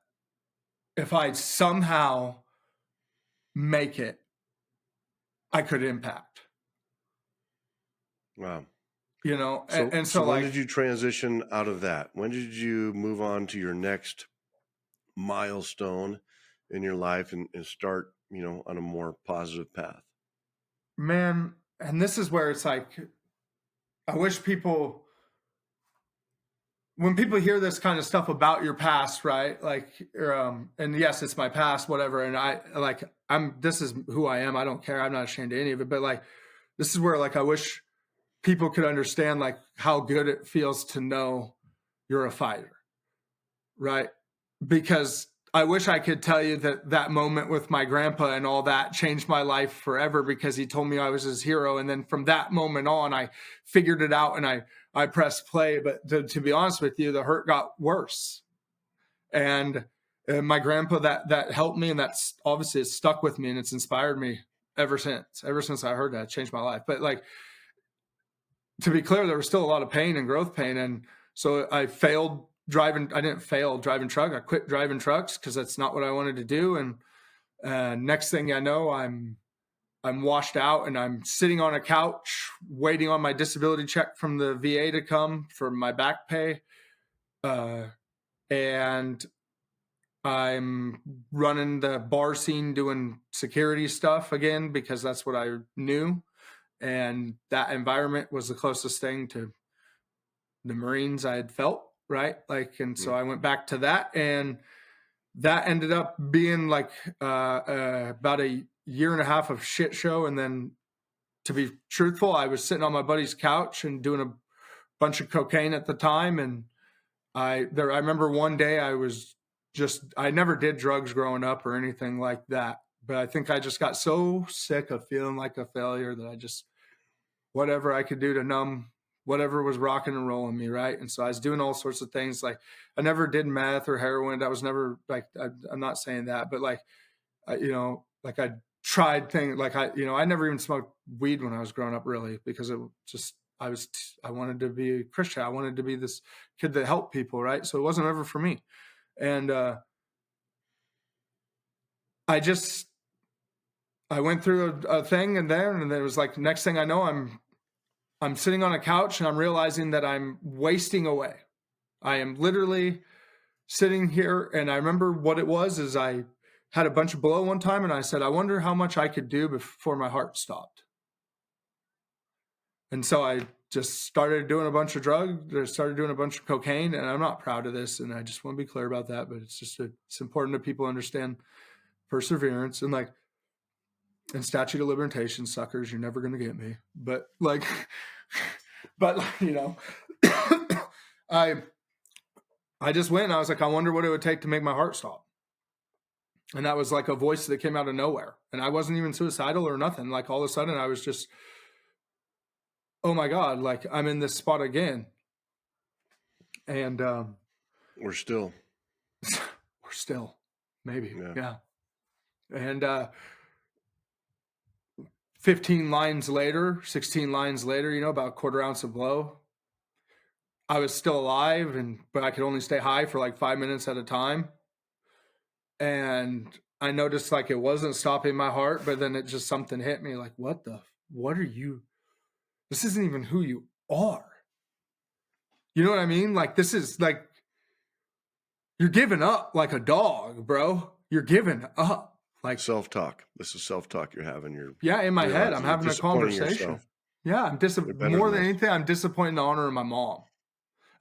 if I somehow make it, I could impact. Wow. So when did you transition out of that? When did you move on to your next milestone in your life and start, on a more positive path? Man, and this is where it's like, I wish when people hear this kind of stuff about your past, right? Like, and yes, it's my past, whatever. And this is who I am. I don't care. I'm not ashamed of any of it. But like, this is where like, I wish people could understand like how good it feels to know you're a fighter, right? Because I wish I could tell you that moment with my grandpa and all that changed my life forever, because he told me I was his hero. And then from that moment on, I figured it out and I pressed play. But to be honest with you, the hurt got worse. And my grandpa that helped me, and that's obviously it's stuck with me and it's inspired me ever since I heard that. It changed my life. But like, to be clear, there was still a lot of pain and growth pain. And so I failed driving. I didn't fail driving truck. I quit driving trucks because that's not what I wanted to do. And next thing I know, I'm washed out and I'm sitting on a couch waiting on my disability check from the VA to come for my back pay. And I'm running the bar scene doing security stuff again, because that's what I knew. And that environment was the closest thing to the Marines I had felt, right? Like, and so I went back to that, and that ended up being like about a year and a half of shit show. And then, to be truthful, I was sitting on my buddy's couch and doing a bunch of cocaine at the time. And I remember one day I never did drugs growing up or anything like that. But I think I just got so sick of feeling like a failure that I just, whatever I could do to numb whatever was rocking and rolling me, right? And so I was doing all sorts of things. Like, I never did meth or heroin. That was never like, I'm not saying that, but like, like I tried things. Like I never even smoked weed when I was growing up, really, because it just, I wanted to be a Christian. I wanted to be this kid that helped people, right? So it wasn't ever for me. And I went through a thing, and then it was like, next thing I know, I'm sitting on a couch and I'm realizing that I'm wasting away. I am literally sitting here, and I remember what it was is I had a bunch of blow one time, and I said, I wonder how much I could do before my heart stopped. And so I just started doing a bunch of drugs, or started doing a bunch of cocaine, and I'm not proud of this, and I just want to be clear about that, but it's important that people understand perseverance, and like, and statute of limitations, suckers, you're never going to get me. But like, I just went and I was like, I wonder what it would take to make my heart stop. And that was like a voice that came out of nowhere. And I wasn't even suicidal or nothing. Like all of a sudden I was just, oh my God, like I'm in this spot again. And We're still. we're still, maybe. Yeah. Yeah. And 15 lines later, 16 lines later, about a quarter ounce of blow, I was still alive, but I could only stay high for like 5 minutes at a time. And I noticed like it wasn't stopping my heart, but then it just something hit me like, what are you? This isn't even who you are. You know what I mean? Like, this is like, you're giving up like a dog, bro. You're giving up. Like Self-talk. This is self-talk you're having. in my head, I'm having a conversation. Yourself. Yeah, I'm more than anything, I'm disappointed in the honor of my mom.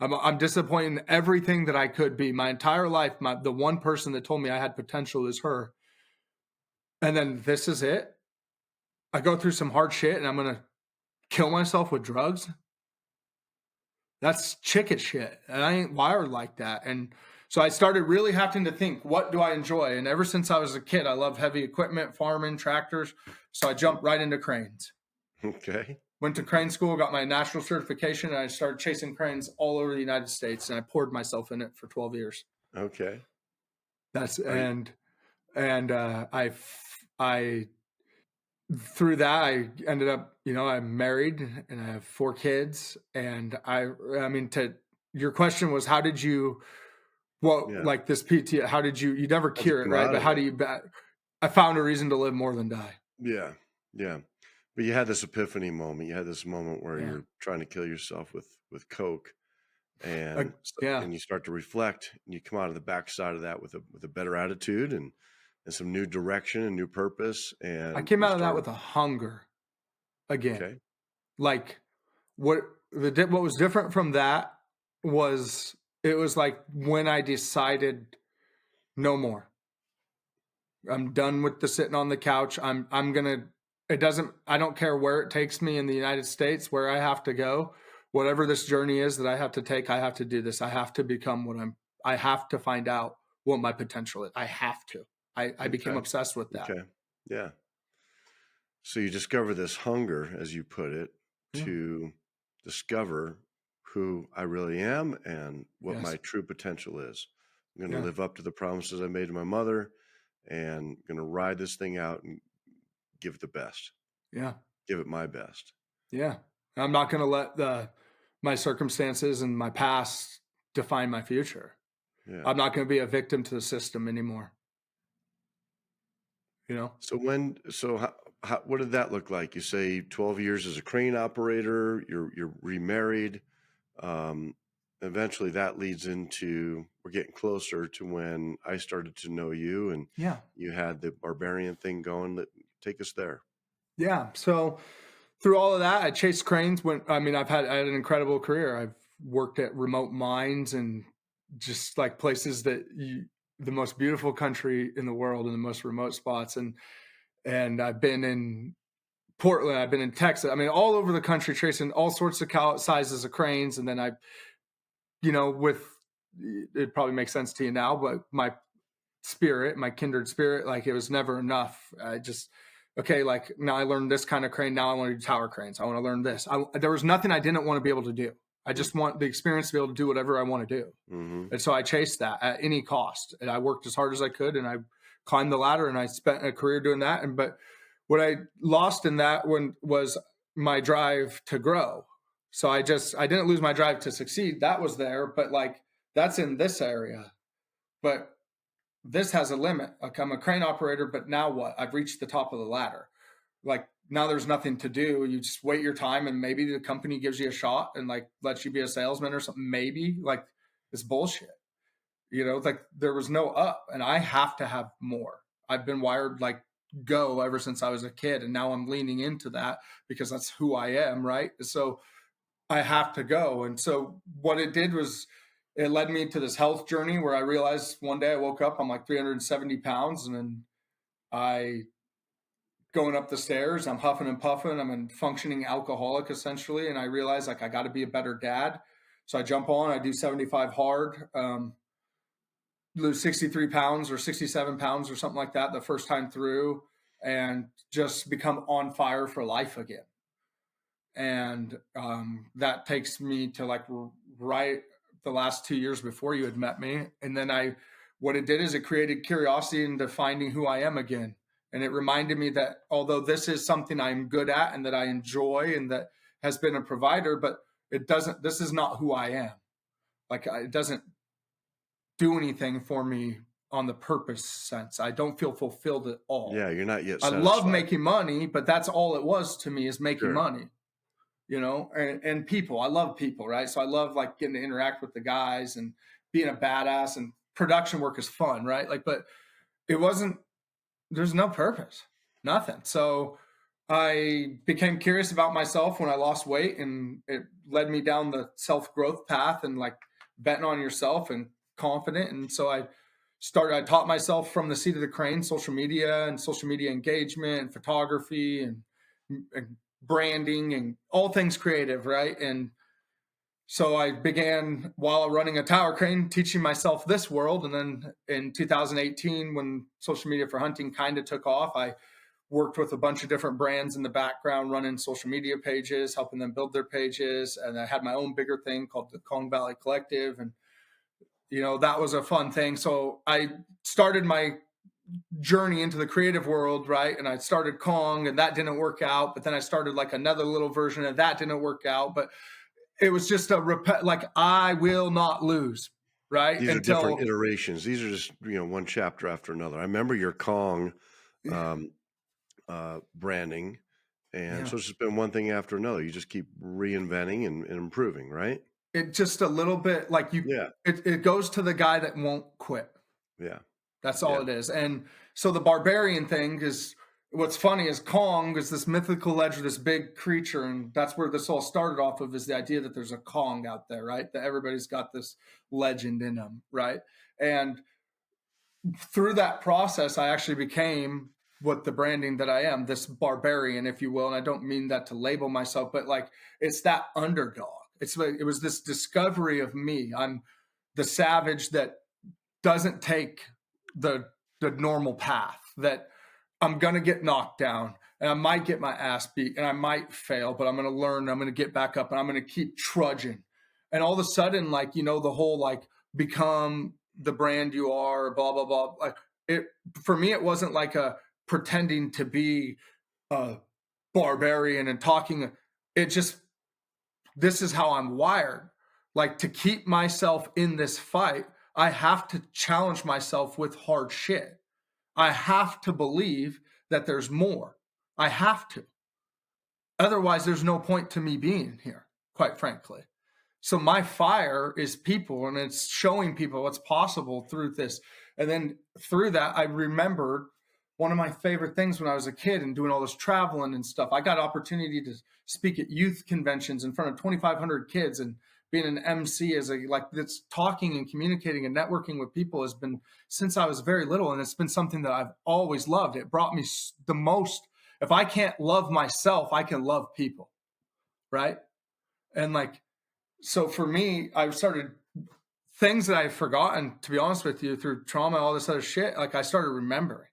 I'm disappointed in everything that I could be. My entire life, the one person that told me I had potential is her. And then this is it. I go through some hard shit and I'm going to kill myself with drugs. That's chicken shit. And I ain't wired like that. And so I started really having to think, what do I enjoy? And ever since I was a kid, I love heavy equipment, farming, tractors. So I jumped right into cranes. Okay. Went to crane school, got my national certification, and I started chasing cranes all over the United States. And I poured myself in it for 12 years. Okay. That's I through that I ended up, I'm married and I have 4 kids. And I mean, to your question was, how did you? Like this PT, how did you never cure it, right? But how do you? I found a reason to live more than die. Yeah, yeah. But you had this epiphany moment. You had this moment where you're trying to kill yourself with Coke, and and you start to reflect, and you come out of the backside of that with a better attitude and some new direction and new purpose. And I came out of that with a hunger again. Okay. Like what was different from that was it was like when I decided no more. I'm done with the sitting on the couch. I don't care where it takes me in the United States, where I have to go, whatever this journey is that I have to take, I have to do this. I have to become I have to find out what my potential is. I have to. I became obsessed with that. Okay. Yeah. So you discover this hunger, as you put it, to discover who I really am and what my true potential is. I'm going to live up to the promises I made to my mother and going to ride this thing out and give it the best. Yeah. Give it my best. Yeah. I'm not going to let my circumstances and my past define my future. Yeah. I'm not going to be a victim to the system anymore. So what did that look like? You say 12 years as a crane operator, you're remarried. Eventually that leads into, we're getting closer to when I started to know you and you had the barbarian thing going. Take us there. Yeah. So through all of that, I chased cranes. I had an incredible career. I've worked at remote mines and just like places that the most beautiful country in the world in the most remote spots. And I've been in Portland, I've been in Texas. I mean, all over the country, tracing all sorts of sizes of cranes. And then it probably makes sense to you now, but my kindred spirit, like it was never enough. Like now I learned this kind of crane. Now I want to do tower cranes. I want to learn this. There was nothing I didn't want to be able to do. I just want the experience to be able to do whatever I want to do. Mm-hmm. And so I chased that at any cost. And I worked as hard as I could and I climbed the ladder and I spent a career doing that. But what I lost in that was my drive to grow. So I didn't lose my drive to succeed. That was there, but like that's in this area. But this has a limit. Like I'm a crane operator, but now what? I've reached the top of the ladder. Like now there's nothing to do. You just wait your time and maybe the company gives you a shot and like lets you be a salesman or something. Maybe like it's bullshit. Like there was no up and I have to have more. I've been wired like go ever since I was a kid. And now I'm leaning into that because that's who I am. Right. So I have to go. And so what it did was it led me to this health journey where I realized one day I woke up, I'm like 370 pounds and then going up the stairs, I'm huffing and puffing. I'm a functioning alcoholic essentially. And I realized like, I got to be a better dad. So I jump on, I do 75 hard. lose 63 pounds or 67 pounds or something like that the first time through, and just become on fire for life again. And that takes me to like right the last 2 years before you had met me. And then what it did is it created curiosity into finding who I am again. And it reminded me that although this is something I'm good at and that I enjoy and that has been a provider, but this is not who I am. Like, it doesn't do anything for me on the purpose sense. I don't feel fulfilled at all. Yeah, you're not yet I satisfied. love making money, but that's all it was to me, is making Sure. money, and people. I love people, right? So I love like getting to interact with the guys and being a badass, and production work is fun, right? Like, but there's no purpose, nothing. So I became curious about myself when I lost weight, and it led me down the self-growth path and like betting on yourself and confident. And so I taught myself from the seat of the crane, social media engagement and photography and branding and all things creative, right? And so I began, while running a tower crane, teaching myself this world. And then in 2018, when social media for hunting kind of took off, I worked with a bunch of different brands in the background, running social media pages, helping them build their pages. And I had my own bigger thing called the Kong Valley Collective. And, that was a fun thing. So I started my journey into the creative world, right? And I started Kong, and that didn't work out. But then I started like another little version of that, didn't work out. But it was just like, I will not lose, right? These are different iterations. These are just, one chapter after another. I remember your Kong branding. And so it's just been one thing after another. You just keep reinventing and improving, right? It just a little bit like it goes to the guy that won't quit. Yeah. That's all it is. And so the barbarian thing is, what's funny is Kong is this mythical legend, this big creature. And that's where this all started off of, is the idea that there's a Kong out there, right? That everybody's got this legend in them, right? And through that process, I actually became what the branding that I am, this barbarian, if you will. And I don't mean that to label myself, but like, it's that underdog. It was this discovery of me. I'm the savage that doesn't take the normal path, that I'm going to get knocked down and I might get my ass beat and I might fail, but I'm going to learn, I'm going to get back up, and I'm going to keep trudging. And all of a sudden, like, the whole, like, become the brand you are, blah, blah, blah. Like, for me, it wasn't like a pretending to be a barbarian and talking. This is how I'm wired. Like, to keep myself in this fight, I have to challenge myself with hard shit. I have to believe that there's more. I have to. Otherwise, there's no point to me being here, quite frankly. So my fire is people, and it's showing people what's possible through this. And then through that, I remembered one of my favorite things when I was a kid and doing all this traveling and stuff. I got opportunity to speak at youth conventions in front of 2,500 kids, and being an MC that's talking and communicating and networking with people has been since I was very little. And it's been something that I've always loved. It brought me the most. If I can't love myself, I can love people. Right. And like, so for me, I started things that I've forgotten, to be honest with you, through trauma, all this other shit. Like, I started remembering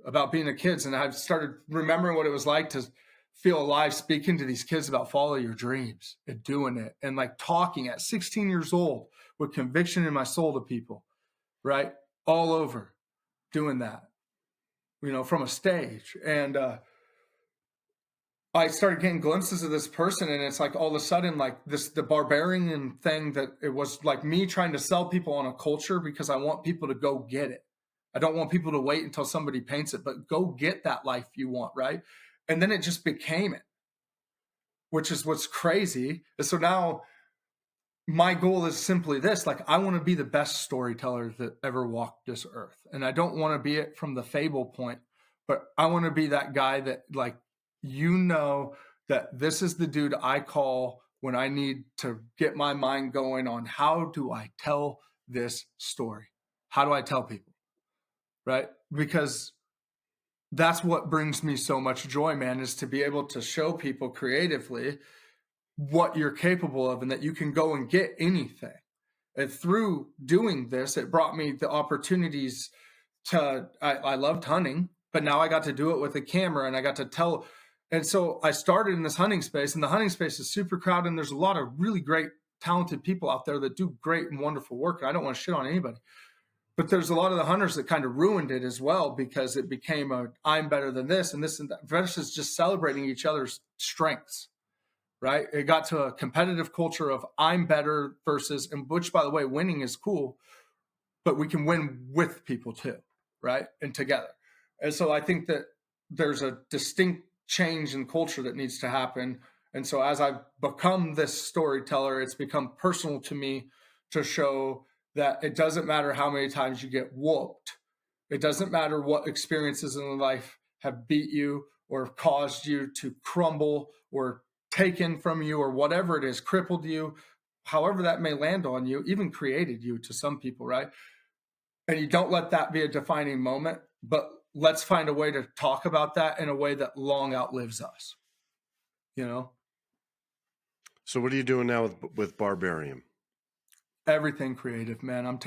about being a kid, and I've started remembering what it was like to feel alive, speaking to these kids about follow your dreams and doing it, and like talking at 16 years old with conviction in my soul to people, right? All over doing that, from a stage. And I started getting glimpses of this person, and it's like all of a sudden, like the barbarian thing, that it was like me trying to sell people on a culture because I want people to go get it. I don't want people to wait until somebody paints it, but go get that life you want, right? And then it just became it, which is what's crazy. And so now my goal is simply this: like, I want to be the best storyteller that ever walked this earth. And I don't want to be it from the fable point, but I want to be that guy that, like, that this is the dude I call when I need to get my mind going on how do I tell this story? How do I tell people? Right? Because that's what brings me so much joy, man, is to be able to show people creatively what you're capable of, and that you can go and get anything. And through doing this, it brought me the opportunities I loved hunting, but now I got to do it with a camera and I got to tell. And so I started in this hunting space, and the hunting space is super crowded. And there's a lot of really great, talented people out there that do great and wonderful work. And I don't want to shit on anybody. But there's a lot of the hunters that kind of ruined it as well, because it became I'm better than this and that, versus just celebrating each other's strengths, right? It got to a competitive culture of I'm better versus, and which, by the way, winning is cool, but we can win with people too, right? And together. And so I think that there's a distinct change in culture that needs to happen. And so as I've become this storyteller, it's become personal to me to show that it doesn't matter how many times you get whooped. It doesn't matter what experiences in life have beat you or caused you to crumble or taken from you or whatever it is, crippled you, however that may land on you, even created you to some people, right? And you don't let that be a defining moment, but let's find a way to talk about that in a way that long outlives us, you know? So what are you doing now with Barbarian? Everything creative, man.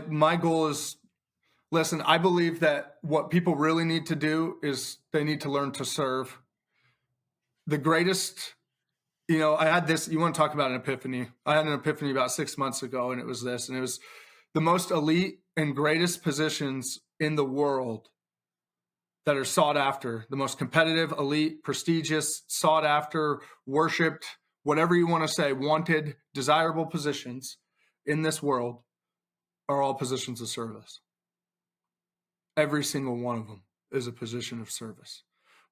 My goal is, listen, I believe that what people really need to do is they need to learn to serve. The greatest, I had this, you want to talk about an epiphany. I had an epiphany about 6 months ago, and it was this, and it was the most elite and greatest positions in the world that are sought after, the most competitive, elite, prestigious, sought after, worshiped, whatever you want to say, wanted, desirable positions in this world are all positions of service. Every single one of them is a position of service.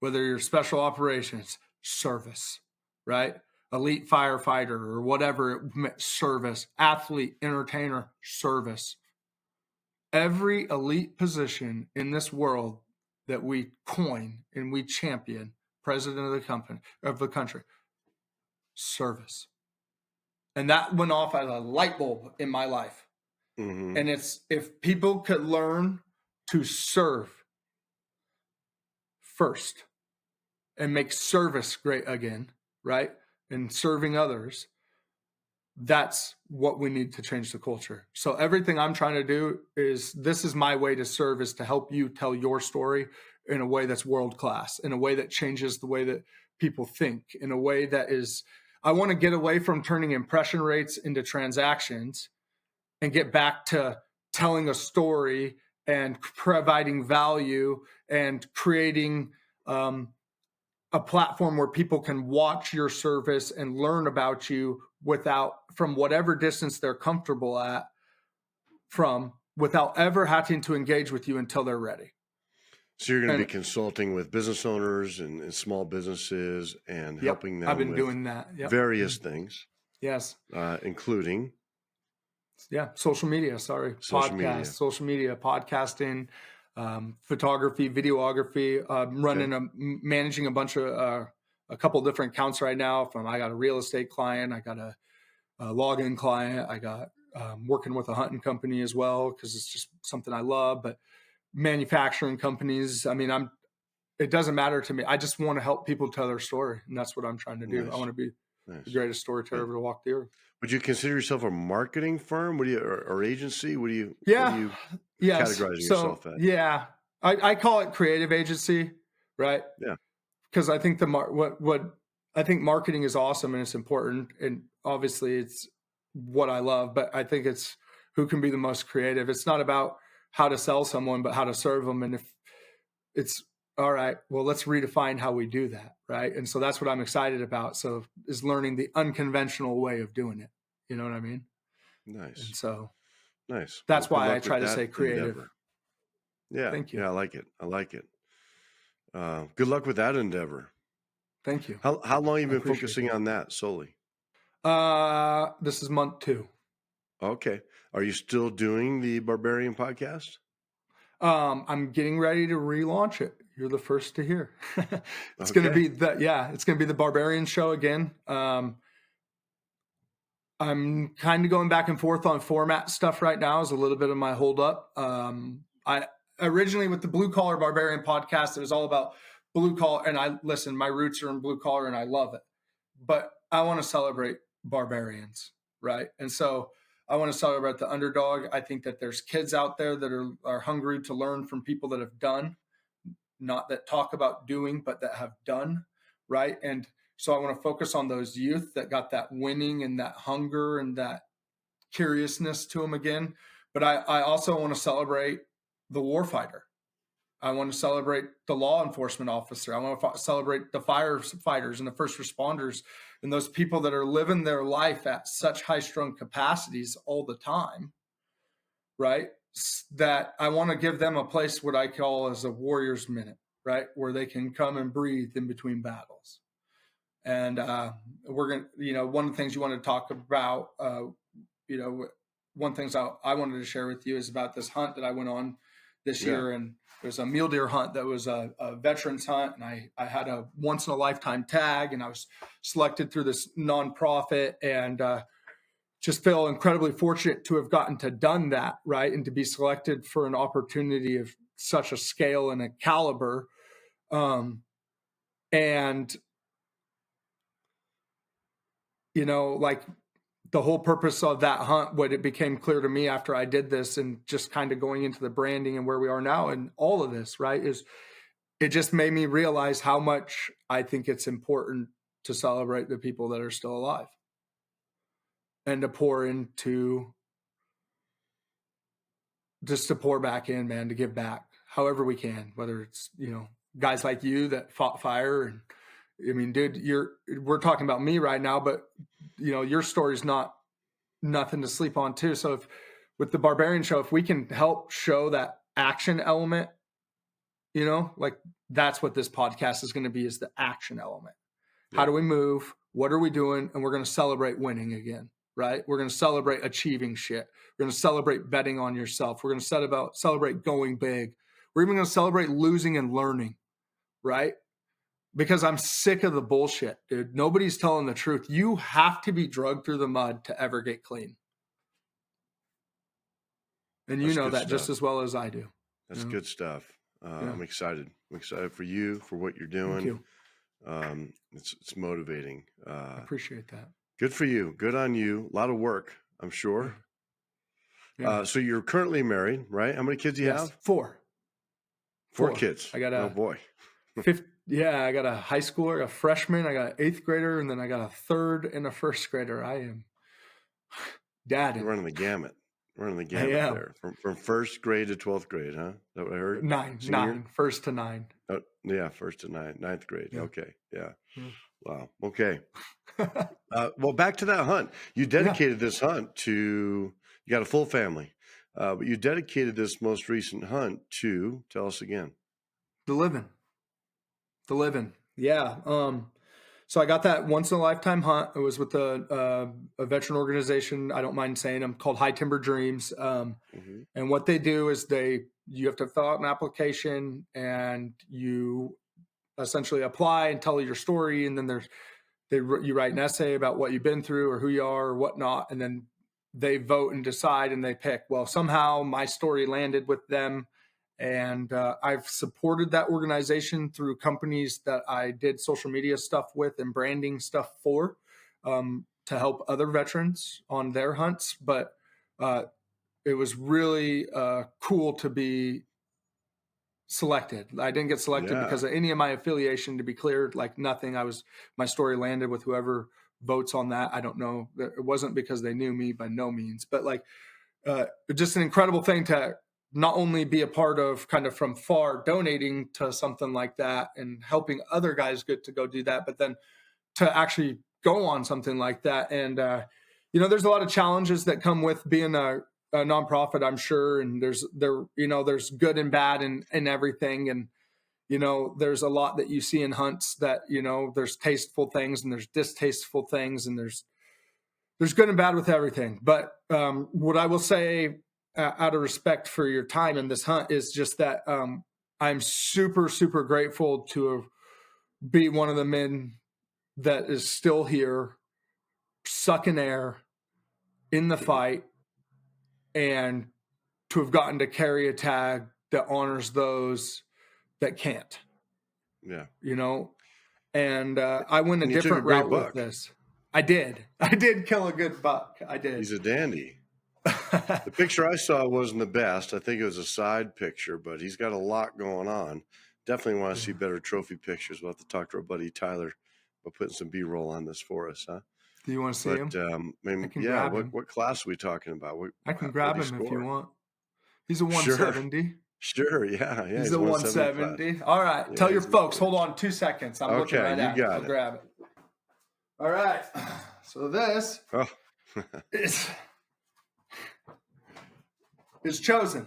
Whether you're special operations, service, right? Elite firefighter or whatever, service, athlete, entertainer, service. Every elite position in this world that we coin and we champion, president of the country, service. And that went off as a light bulb in my life. Mm-hmm. And it's, if people could learn to serve first and make service great again, right? And serving others, that's what we need to change the culture. So everything I'm trying to do is, this is my way to serve, is to help you tell your story in a way that's world class, in a way that changes the way that people think, in a way that is, I want to get away from turning impression rates into transactions and get back to telling a story and providing value and creating a platform where people can watch your service and learn about you from whatever distance they're comfortable at without ever having to engage with you until they're ready. So you're going to be consulting with business owners and small businesses and helping them. I've been doing that. Various things. Yes. Including. Social media. Social media, podcasting, photography, videography, managing a couple different accounts right now. I got a real estate client, I got a login client, I got working with a hunting company as well, because it's just something I love. But manufacturing companies, it doesn't matter to me. I just want to help people tell their story, and that's what I'm trying to do. Nice. I want to be the greatest storyteller ever to walk the earth. Would you consider yourself a marketing firm? Or agency? What do you categorizing yourself at? Yeah. I call it creative agency, right? Yeah. Because I think I think marketing is awesome and it's important, and obviously it's what I love, but I think it's who can be the most creative. It's not about how to sell someone, but how to serve them. And if it's all right, well, let's redefine how we do that, right? And so that's what I'm excited about. So is learning the unconventional way of doing it. You know what I mean? Nice. And so nice. That's why I try to say creative. Endeavor. Yeah. Thank you. Yeah, I like it. Good luck with that endeavor. Thank you. How long have you been focusing on that solely? This is month 2. Okay. Are you still doing the Barbarian podcast? I'm getting ready to relaunch it. You're the first to hear. It's going to be the Barbarian show again. I'm kind of going back and forth on format stuff right now. Is a little bit of my hold up. I originally, with the Blue Collar Barbarian podcast, it was all about blue collar. And my roots are in blue collar and I love it, but I want to celebrate barbarians. Right. And so I want to celebrate the underdog. I think that there's kids out there that are hungry to learn from people that have done, not that talk about doing, but that have done, right? And so I want to focus on those youth that got that winning and that hunger and that curiousness to them again. But I also want to celebrate the warfighter. I want to celebrate the law enforcement officer. I want to celebrate the firefighters and the first responders and those people that are living their life at such high-strung capacities all the time, right? That I want to give them a place what I call as a warrior's minute, right? Where they can come and breathe in between battles. And we're going to, one of the things you want to talk about, one things I wanted to share with you is about this hunt that I went on this year. And it was a mule deer hunt that was a veterans hunt. And I had a once in a lifetime tag, and I was selected through this nonprofit, and just feel incredibly fortunate to have gotten to done that, right? And to be selected for an opportunity of such a scale and a caliber. And, like the whole purpose of that hunt, what it became clear to me after I did this and just kind of going into the branding and where we are now and all of this, right, is it just made me realize how much I think it's important to celebrate the people that are still alive and to pour into, just to pour back in, man, to give back however we can, whether it's, guys like you that fought fire. And I mean, dude, we're talking about me right now, but your story's not nothing to sleep on too. So with the Barbarian Show, if we can help show that action element, like that's what this podcast is going to be, is the action element. Yeah. How do we move? What are we doing? And we're going to celebrate winning again, right? We're going to celebrate achieving shit. We're going to celebrate betting on yourself. We're going to celebrate going big. We're even going to celebrate losing and learning, right? Because I'm sick of the bullshit, dude. Nobody's telling the truth. You have to be drugged through the mud to ever get clean. And you know that just as well as I do. That's good stuff. I'm excited. I'm excited for you, for what you're doing. Thank you. It's motivating. I appreciate that. Good for you. Good on you. A lot of work, I'm sure. Yeah. So you're currently married, right? How many kids do you have? Four. Four kids. I got oh boy. I got a high schooler, a freshman, I got an 8th grader, and then I got a 3rd and a 1st grader. I am dad. You're running the gamut. There. From 1st grade to 12th grade, huh? Is that what I heard? 9, 1st to 9. Oh, yeah, 1st to 9, 9th grade. Yeah. Okay, yeah. Wow. Okay. Well, back to that hunt. You dedicated this hunt to. You got a full family, but you dedicated this most recent hunt to. Tell us again. The living. Yeah. So I got that once in a lifetime hunt. It was with a veteran organization. I don't mind saying them, called High Timber Dreams. And what they do is you have to fill out an application, and you essentially apply and tell your story. And then you write an essay about what you've been through or who you are or whatnot. And then they vote and decide, and they pick. Well, somehow my story landed with them. And I've supported that organization through companies that I did social media stuff with and branding stuff for, to help other veterans on their hunts. But it was really cool to be selected. I didn't get selected because of any of my affiliation, to be clear, like nothing. My story landed with whoever votes on that. I don't know. It wasn't because they knew me, by no means, but like just an incredible thing to not only be a part of, kind of from far, donating to something like that and helping other guys get to go do that, but then to actually go on something like that. And, there's a lot of challenges that come with being a nonprofit, I'm sure. And there's good and bad in everything. And, there's a lot that you see in hunts that, there's tasteful things and there's distasteful things, and there's good and bad with everything. But what I will say, out of respect for your time in this hunt, is just that I'm super, super grateful to be one of the men that is still here, sucking air in the fight, and to have gotten to carry a tag that honors those that can't. Yeah. And I went a different route with this. I did kill a good buck. I did. He's a dandy. The picture I saw wasn't the best. I think it was a side picture, but he's got a lot going on. Definitely want to see better trophy pictures. We'll have to talk to our buddy Tyler about putting some B-roll on this for us, huh? Do you want to see him? I can yeah, grab him. what class are we talking about? I can What grab did he him if you score? want. He's a Sure. 170. Sure, yeah. He's a 170. All right. Yeah, Tell your he's in folks. the Hold on 2 seconds. I'm looking Okay, right you at it. got I'll it. grab it. All right. So this Oh, is Chosen.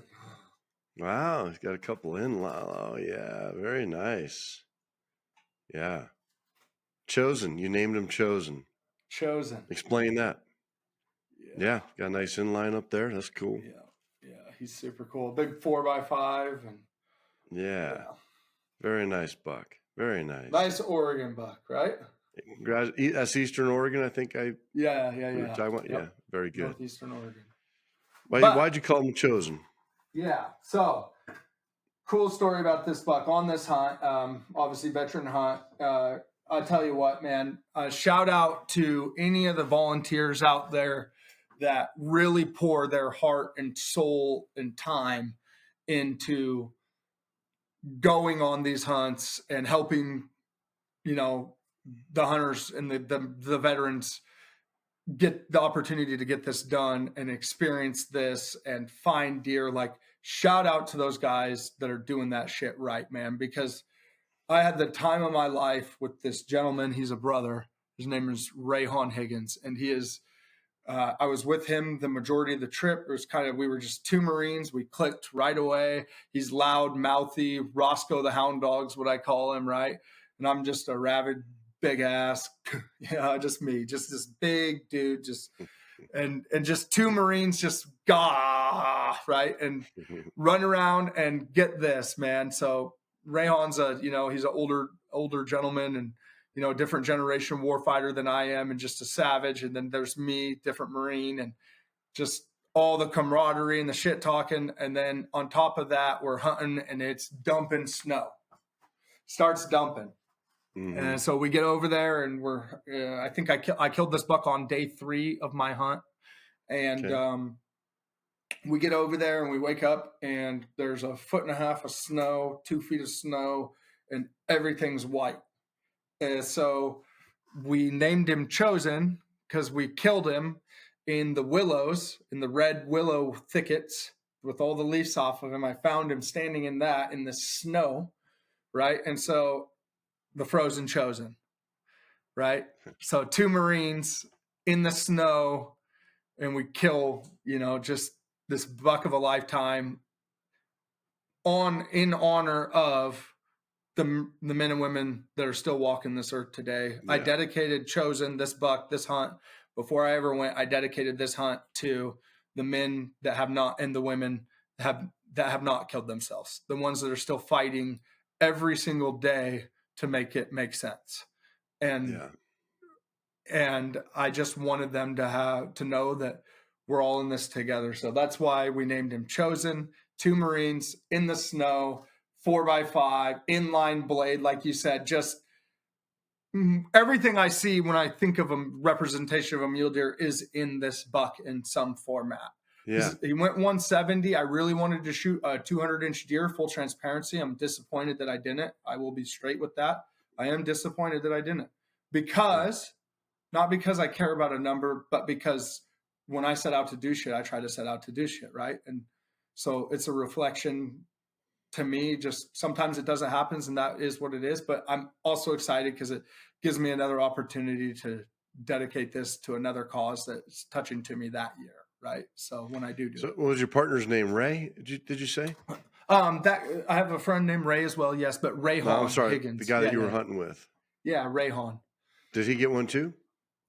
wow, he's got a couple in. Oh, yeah, very nice. Yeah. Chosen. You named him Chosen. Chosen. Explain that. Yeah, got a nice inline up there. That's cool. Yeah, he's super cool. Big 4x5 and Yeah. Very nice buck. Very nice. Nice Oregon buck, right? That's Eastern Oregon, I think. Yeah. Yep. Yeah, very good. Northeastern Oregon. Why'd you call him Chosen? Yeah. So cool story about this buck on this hunt. Obviously veteran hunt. I'll tell you what, man, shout out to any of the volunteers out there that really pour their heart and soul and time into going on these hunts and helping, the hunters and the veterans get the opportunity to get this done and experience this and find deer. Like, shout out to those guys that are doing that shit right, man, because I had the time of my life with this gentleman. He's a brother. His name is Ray Higgins, and he is, I was with him the majority of the trip. It was we were just two Marines. We clicked right away. He's loud, mouthy, Roscoe the Hound Dog's what I call him, right? And I'm just a rabid, big ass, just me, just this big dude, and just two Marines, just right, and run around and get this, man. So Rayhan's he's an older gentleman and, different generation warfighter than I am and just a savage. And then there's me, different Marine, and just all the camaraderie and the shit talking. And then on top of that, we're hunting and it's dumping snow. Starts dumping. Mm-hmm. And so we get over there and I think I killed this buck on day 3 of my hunt. And we get over there and we wake up and there's 1.5 feet of snow, 2 feet of snow, and everything's white. And so we named him Chosen because we killed him in the willows, in the red willow thickets with all the leaves off of him. I found him standing in the snow, right? And so the frozen Chosen, right? So 2 Marines in the snow and we kill, just this buck of a lifetime in honor of the men and women that are still walking this earth today. Yeah. I dedicated Chosen, this buck, this hunt. Before I ever went, I dedicated this hunt to the men that have not, and the women that have not killed themselves. The ones that are still fighting every single day to make it make sense. And I just wanted them to know that we're all in this together. So that's why we named him Chosen. 2 Marines in the snow, 4x5, inline blade, like you said. Just everything I see when I think of a representation of a mule deer is in this buck in some format. Yeah, he went 170. I really wanted to shoot a 200-inch deer. Full transparency, I'm disappointed that I didn't. I will be straight with that. I am disappointed that I didn't, not because I care about a number, but because when I set out to do shit, I try to set out to do shit, right? And so it's a reflection to me. Just sometimes it doesn't happen, and that is what it is. But I'm also excited because it gives me another opportunity to dedicate this to another cause that's touching to me that year, right? So when I do it. What was your partner's name? Ray? Did you say? That I have a friend named Ray as well. Yes, but Ray I'm sorry, Higgins, the guy that you were hunting with. Yeah, Ray Hahn. Did he get one too?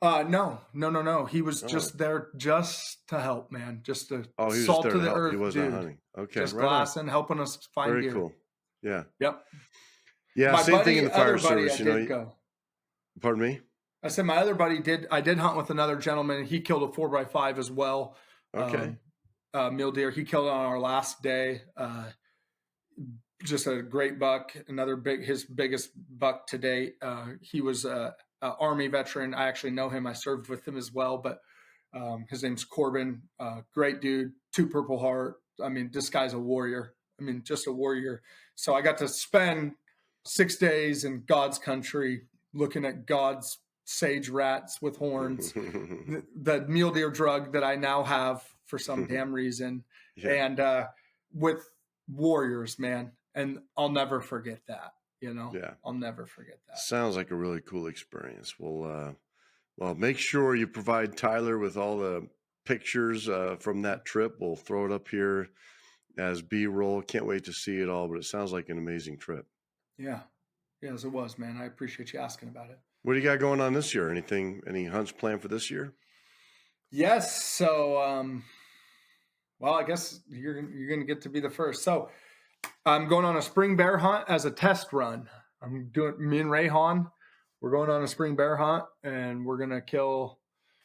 No. He was just there just to help, man. Just to salt to the earth. He wasn't hunting. Okay, just glassing, helping us find very deer. Cool. Yeah. Yep. Yeah. My same thing in the fire service. Go. Pardon me. I said my other buddy did. I did hunt with another gentleman. He killed a 4x5 as well. Okay. Mule deer. He killed it on our last day. Just a great buck. His biggest buck to date. He was a Army veteran. I actually know him. I served with him as well. But His name's Corbin. Great dude, 2 Purple Heart. I mean, this guy's a warrior. I mean, just a warrior. So I got to spend 6 days in God's country looking at God's sage rats with horns, the mule deer drug that I now have for some damn reason, and with warriors, man. And I'll never forget that. I'll never forget that. Sounds like a really cool experience. Well, make sure you provide Tyler with all the pictures from that trip. We'll throw it up here as B-roll. Can't wait to see it all, but it sounds like an amazing trip. Yeah. Yes, it was, man. I appreciate you asking about it. What do you got going on this year? Any hunts planned for this year? Yes. So, well, I guess you're going to get to be the first. So I'm going on a spring bear hunt as a test run. Me and Rayhan, we're going on a spring bear hunt, and we're going to kill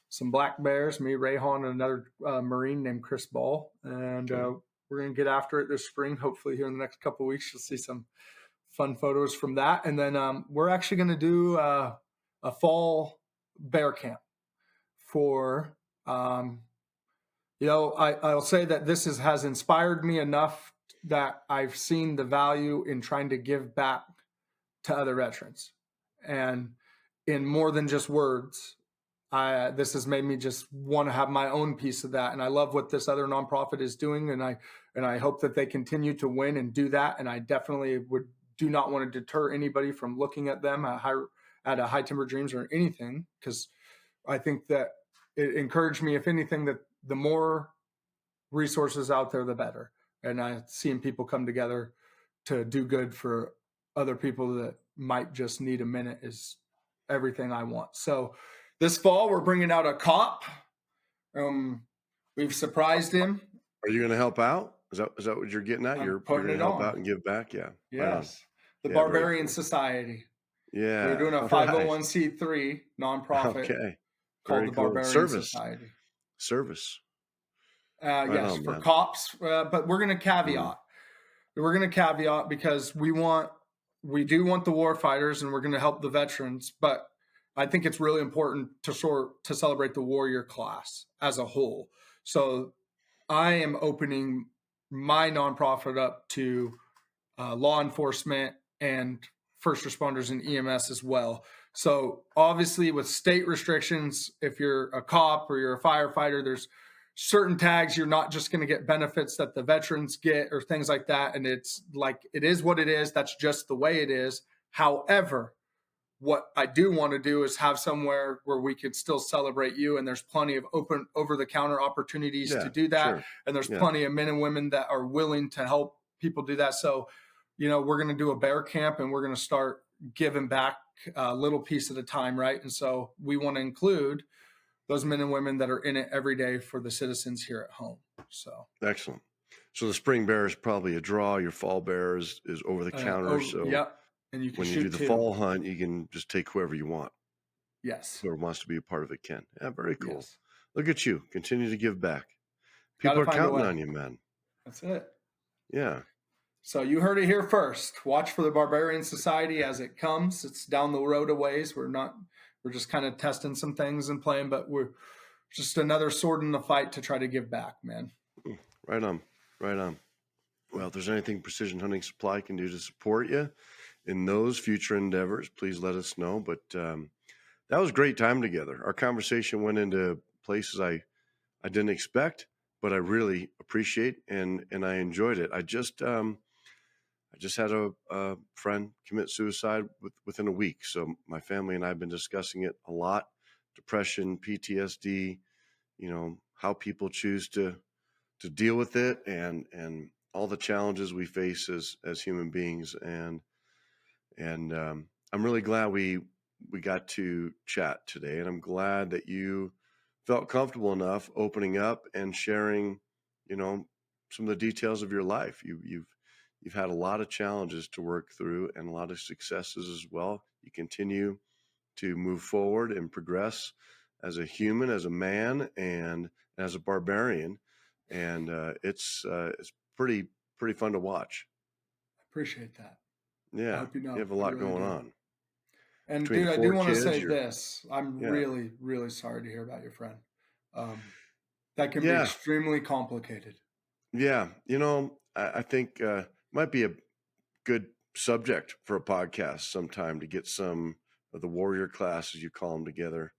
some black bears, me, Rayhan, and another Marine named Chris Ball. And we're going to get after it this spring. Hopefully here in the next couple of weeks, you'll see some fun photos from that. And then we're actually going to do a fall bear camp for, I'll say that this has inspired me enough that I've seen the value in trying to give back to other veterans. And in more than just words, this has made me just want to have my own piece of that. And I love what this other nonprofit is doing. And I hope that they continue to win and do that. And I definitely do not want to deter anybody from looking at them at a High Timber Dreams or anything, because I think that it encouraged me, if anything, that the more resources out there, the better. And seeing people come together to do good for other people that might just need a minute is everything I want. So this fall, we're bringing out a cop. We've surprised him. Are you going to help out? Is that what you're getting at? You're going to help out and give back? Yeah. Yes. The Barbarian Society. Yeah. We're doing a 501c3 nonprofit called the Barbarian Society. Service. Yes, for cops. But we're going to caveat. We're going to caveat because we do want the war fighters, and we're going to help the veterans. But I think it's really important to celebrate the warrior class as a whole. So I am opening my nonprofit up to law enforcement and first responders and EMS as well. So obviously with state restrictions, if you're a cop or you're a firefighter, there's certain tags. You're not just going to get benefits that the veterans get or things like that. And it's like, it is what it is. That's just the way it is. However, what I do want to do is have somewhere where we could still celebrate you. And there's plenty of open over-the-counter opportunities to do that. Sure. And there's plenty of men and women that are willing to help people do that. So, we're going to do a bear camp, and we're going to start giving back a little piece at a time, right? And so we want to include those men and women that are in it every day for the citizens here at home. So excellent. So the spring bear is probably a draw. Your fall bear is over the counter. Yep. And you can when you do the fall hunt, you can just take whoever you want. Yes. Whoever wants to be a part of it can. Yeah, very cool. Yes. Look at you. Continue to give back. People are counting on you, man. That's it. Yeah. So you heard it here first. Watch for the Barbarian Society as it comes. It's down the road a ways. We're just kind of testing some things and playing, but we're just another sword in the fight to try to give back, man. Right on. Well, if there's anything Precision Hunting Supply can do to support you in those future endeavors, please let us know. But that was a great time together. Our conversation went into places I didn't expect, but I really appreciate and I enjoyed it. I just had a friend commit suicide within a week. So my family and I have been discussing it a lot. Depression, PTSD, how people choose to deal with it and all the challenges we face as human beings. And I'm really glad we got to chat today. And I'm glad that you felt comfortable enough opening up and sharing, some of the details of your life. You've had a lot of challenges to work through and a lot of successes as well. You continue to move forward and progress as a human, as a man, and as a barbarian. And it's pretty fun to watch. I appreciate that. Yeah, I hope you have a lot going on. And dude, I do want to say this. I'm really, really sorry to hear about your friend. Um, that can be Yeah. extremely complicated. Yeah. I think might be a good subject for a podcast sometime to get some of the warrior classes, you call them, together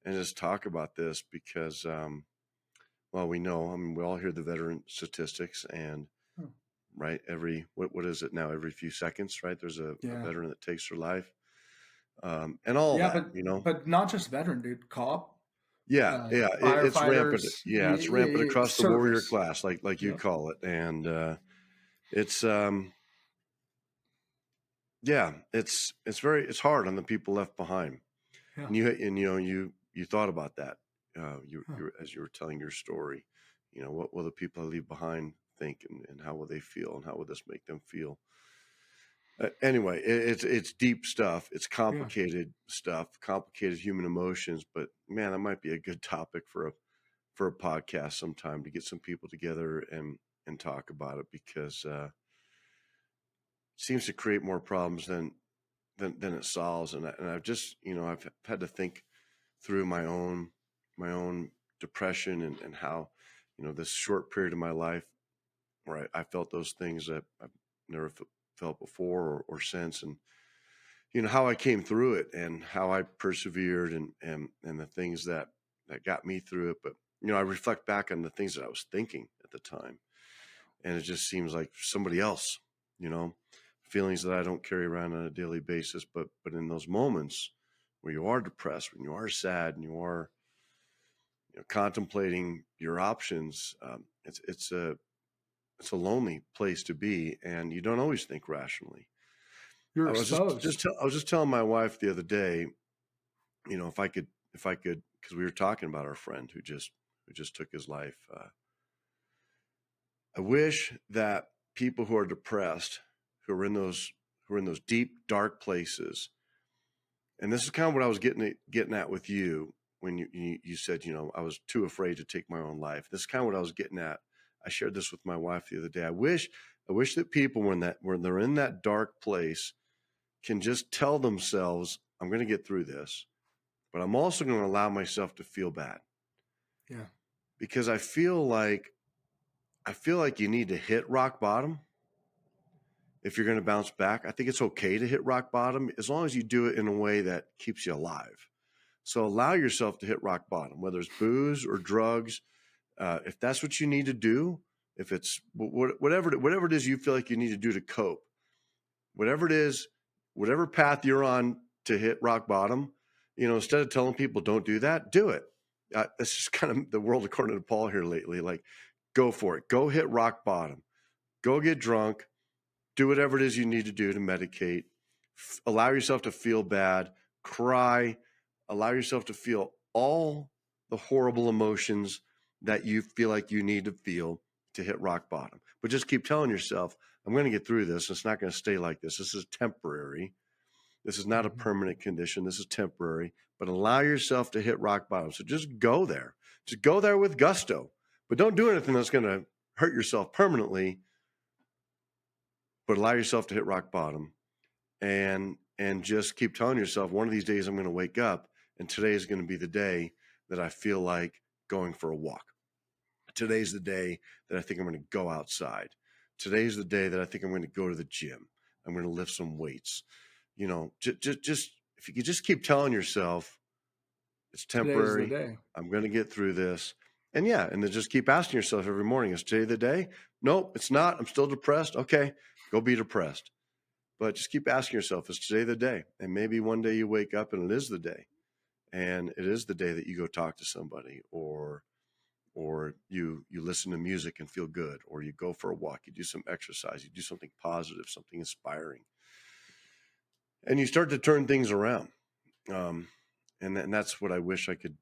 and just talk about this because, well, we know, I mean, we all hear the veteran statistics and Hmm. right. What is it now? Every few seconds, right? There's a Yeah. veteran that takes their life, and all Yeah, that, but not just veteran, dude. Cop, Yeah, yeah, it's rampant. firefighters, Yeah, it's rampant across the warrior service. class, like you Yep. call it, and it's yeah, it's hard on the people left behind. Yeah. And you thought about that. Huh. As you were telling your story. What will the people I leave behind think, and how will they feel, and how will this make them feel? Anyway, it's deep stuff. It's Yeah. complicated stuff, complicated human emotions. But man, that might be a good topic for a podcast sometime to get some people together and talk about it because it seems to create more problems than it solves. And I've just I've had to think through my own depression and how this short period of my life where I felt those things that I've never felt before or since, and how I came through it and how I persevered and the things that got me through it. But I reflect back on the things that I was thinking at the time, and it just seems like somebody else, you know, feelings that I don't carry around on a daily basis. But in those moments where you are depressed, when you are sad, and you are contemplating your options, it's a lonely place to be, and you don't always think rationally. You're I was exposed. I was just telling my wife the other day, if I could, because we were talking about our friend who just took his life. I wish that people who are depressed, who are in those deep dark places, and this is kind of what I was getting at with you when you said I was too afraid to take my own life. This is kind of what I was getting at. I shared this with my wife the other day. I wish that people when they're in that dark place can just tell themselves, I'm going to get through this, but I'm also going to allow myself to feel bad Yeah. because I feel like you need to hit rock bottom if you're going to bounce back. I think it's okay to hit rock bottom as long as you do it in a way that keeps you alive. So allow yourself to hit rock bottom, whether it's booze or drugs. If that's what you need to do, if it's whatever it is you feel like you need to do to cope, whatever it is, whatever path you're on to hit rock bottom, instead of telling people don't do that, do it. This is kind of the world according to Paul here lately. Like, go for it. Go hit rock bottom. Go get drunk. Do whatever it is you need to do to medicate. Allow yourself to feel bad. Cry. Allow yourself to feel all the horrible emotions that you feel like you need to feel to hit rock bottom. But just keep telling yourself, I'm going to get through this. It's not going to stay like this. This is temporary. This is not a Mhm. permanent condition. This is temporary. But allow yourself to hit rock bottom. So just go there. Just go there with gusto. But don't do anything that's going to hurt yourself permanently. But allow yourself to hit rock bottom and just keep telling yourself, one of these days I'm going to wake up and today is going to be the day that I feel like going for a walk. Today's the day that I think I'm going to go outside. Today's the day that I think I'm going to go to the gym. I'm going to lift some weights. Just if you could just keep telling yourself it's Today's the temporary, day. I'm going to get through this. And yeah, and then just keep asking yourself every morning, is today the day? Nope, it's not. I'm still depressed. Okay, go be depressed. But just keep asking yourself, is today the day? And maybe one day you wake up and it is the day. And it is the day that you go talk to somebody, or you listen to music and feel good, or you go for a walk, you do some exercise, you do something positive, something inspiring. And you start to turn things around. Um, and that's what I wish I could,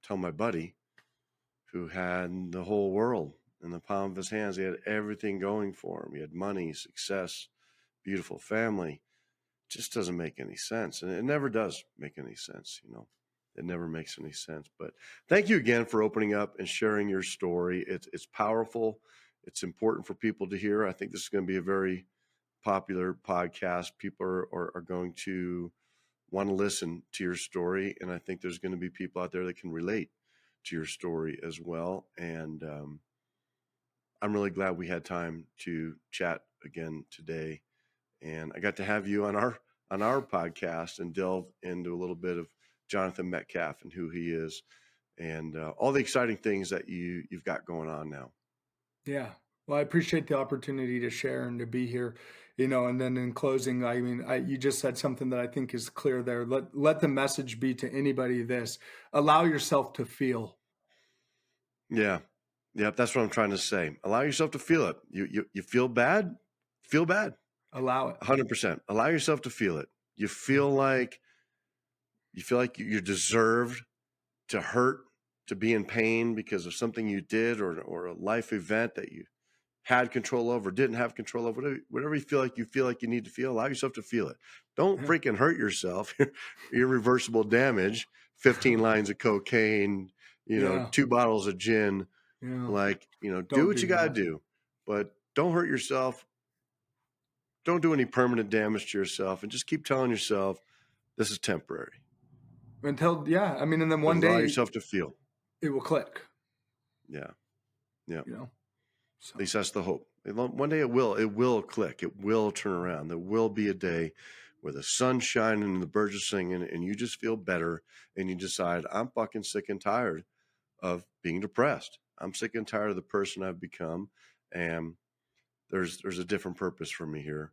tell my buddy who had the whole world in the palm of his hands. He had everything going for him. He had money, success, beautiful family. Just doesn't make any sense. And it never does make any sense. It never makes any sense. But thank you again for opening up and sharing your story. It's powerful. It's important for people to hear. I think this is going to be a very popular podcast. People are going to want to listen to your story. And I think there's going to be people out there that can relate to your story as well. And I'm really glad we had time to chat again today. And I got to have you on our podcast and delve into a little bit of Jonathan Metcalf and who he is, and all the exciting things that you've got going on now. Yeah. Well, I appreciate the opportunity to share and to be here, and then in closing, I mean, you just said something that I think is clear there. Let the message be to anybody this: allow yourself to feel. Yeah. Yep. That's what I'm trying to say. Allow yourself to feel it. You feel bad? Feel bad. Allow it. 100%. Allow yourself to feel it. You feel like you're deserved to hurt, to be in pain because of something you did or a life event that you had control over, didn't have control over, whatever you feel like you need to feel, allow yourself to feel it. Don't Yeah. freaking hurt yourself. Irreversible damage, 15 lines of cocaine, Yeah. 2 bottles of gin, Yeah. do Don't what do you got to that. do, but don't hurt yourself. Don't do any permanent damage to yourself, and just keep telling yourself this is temporary. I mean, and then But one allow day yourself to feel. it will click, Yeah. So At least that's the hope. One day it will click. It will turn around. There will be a day where the sun's shining and the birds are singing and you just feel better and you decide, I'm fucking sick and tired of being depressed. I'm sick and tired of the person I've become, and there's a different purpose for me here.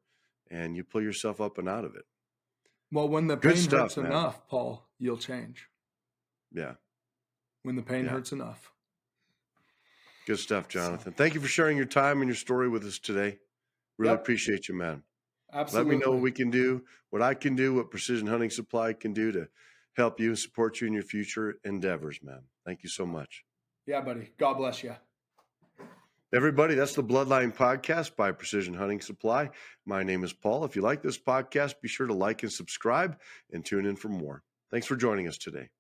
And you pull yourself up and out of it. Well, when the Good pain stuff, hurts man. enough, Paul, you'll change. Yeah. When the pain Yeah. hurts enough. Good stuff, Jonathan. Thank you for sharing your time and your story with us today. Really Yep. appreciate you, man. Absolutely. Let me know what we can do, what I can do, what Precision Hunting Supply can do to help you and support you in your future endeavors, man. Thank you so much. Yeah, buddy. God bless you. Everybody, that's the Bloodline Podcast by Precision Hunting Supply. My name is Paul. If you like this podcast, be sure to like and subscribe and tune in for more. Thanks for joining us today.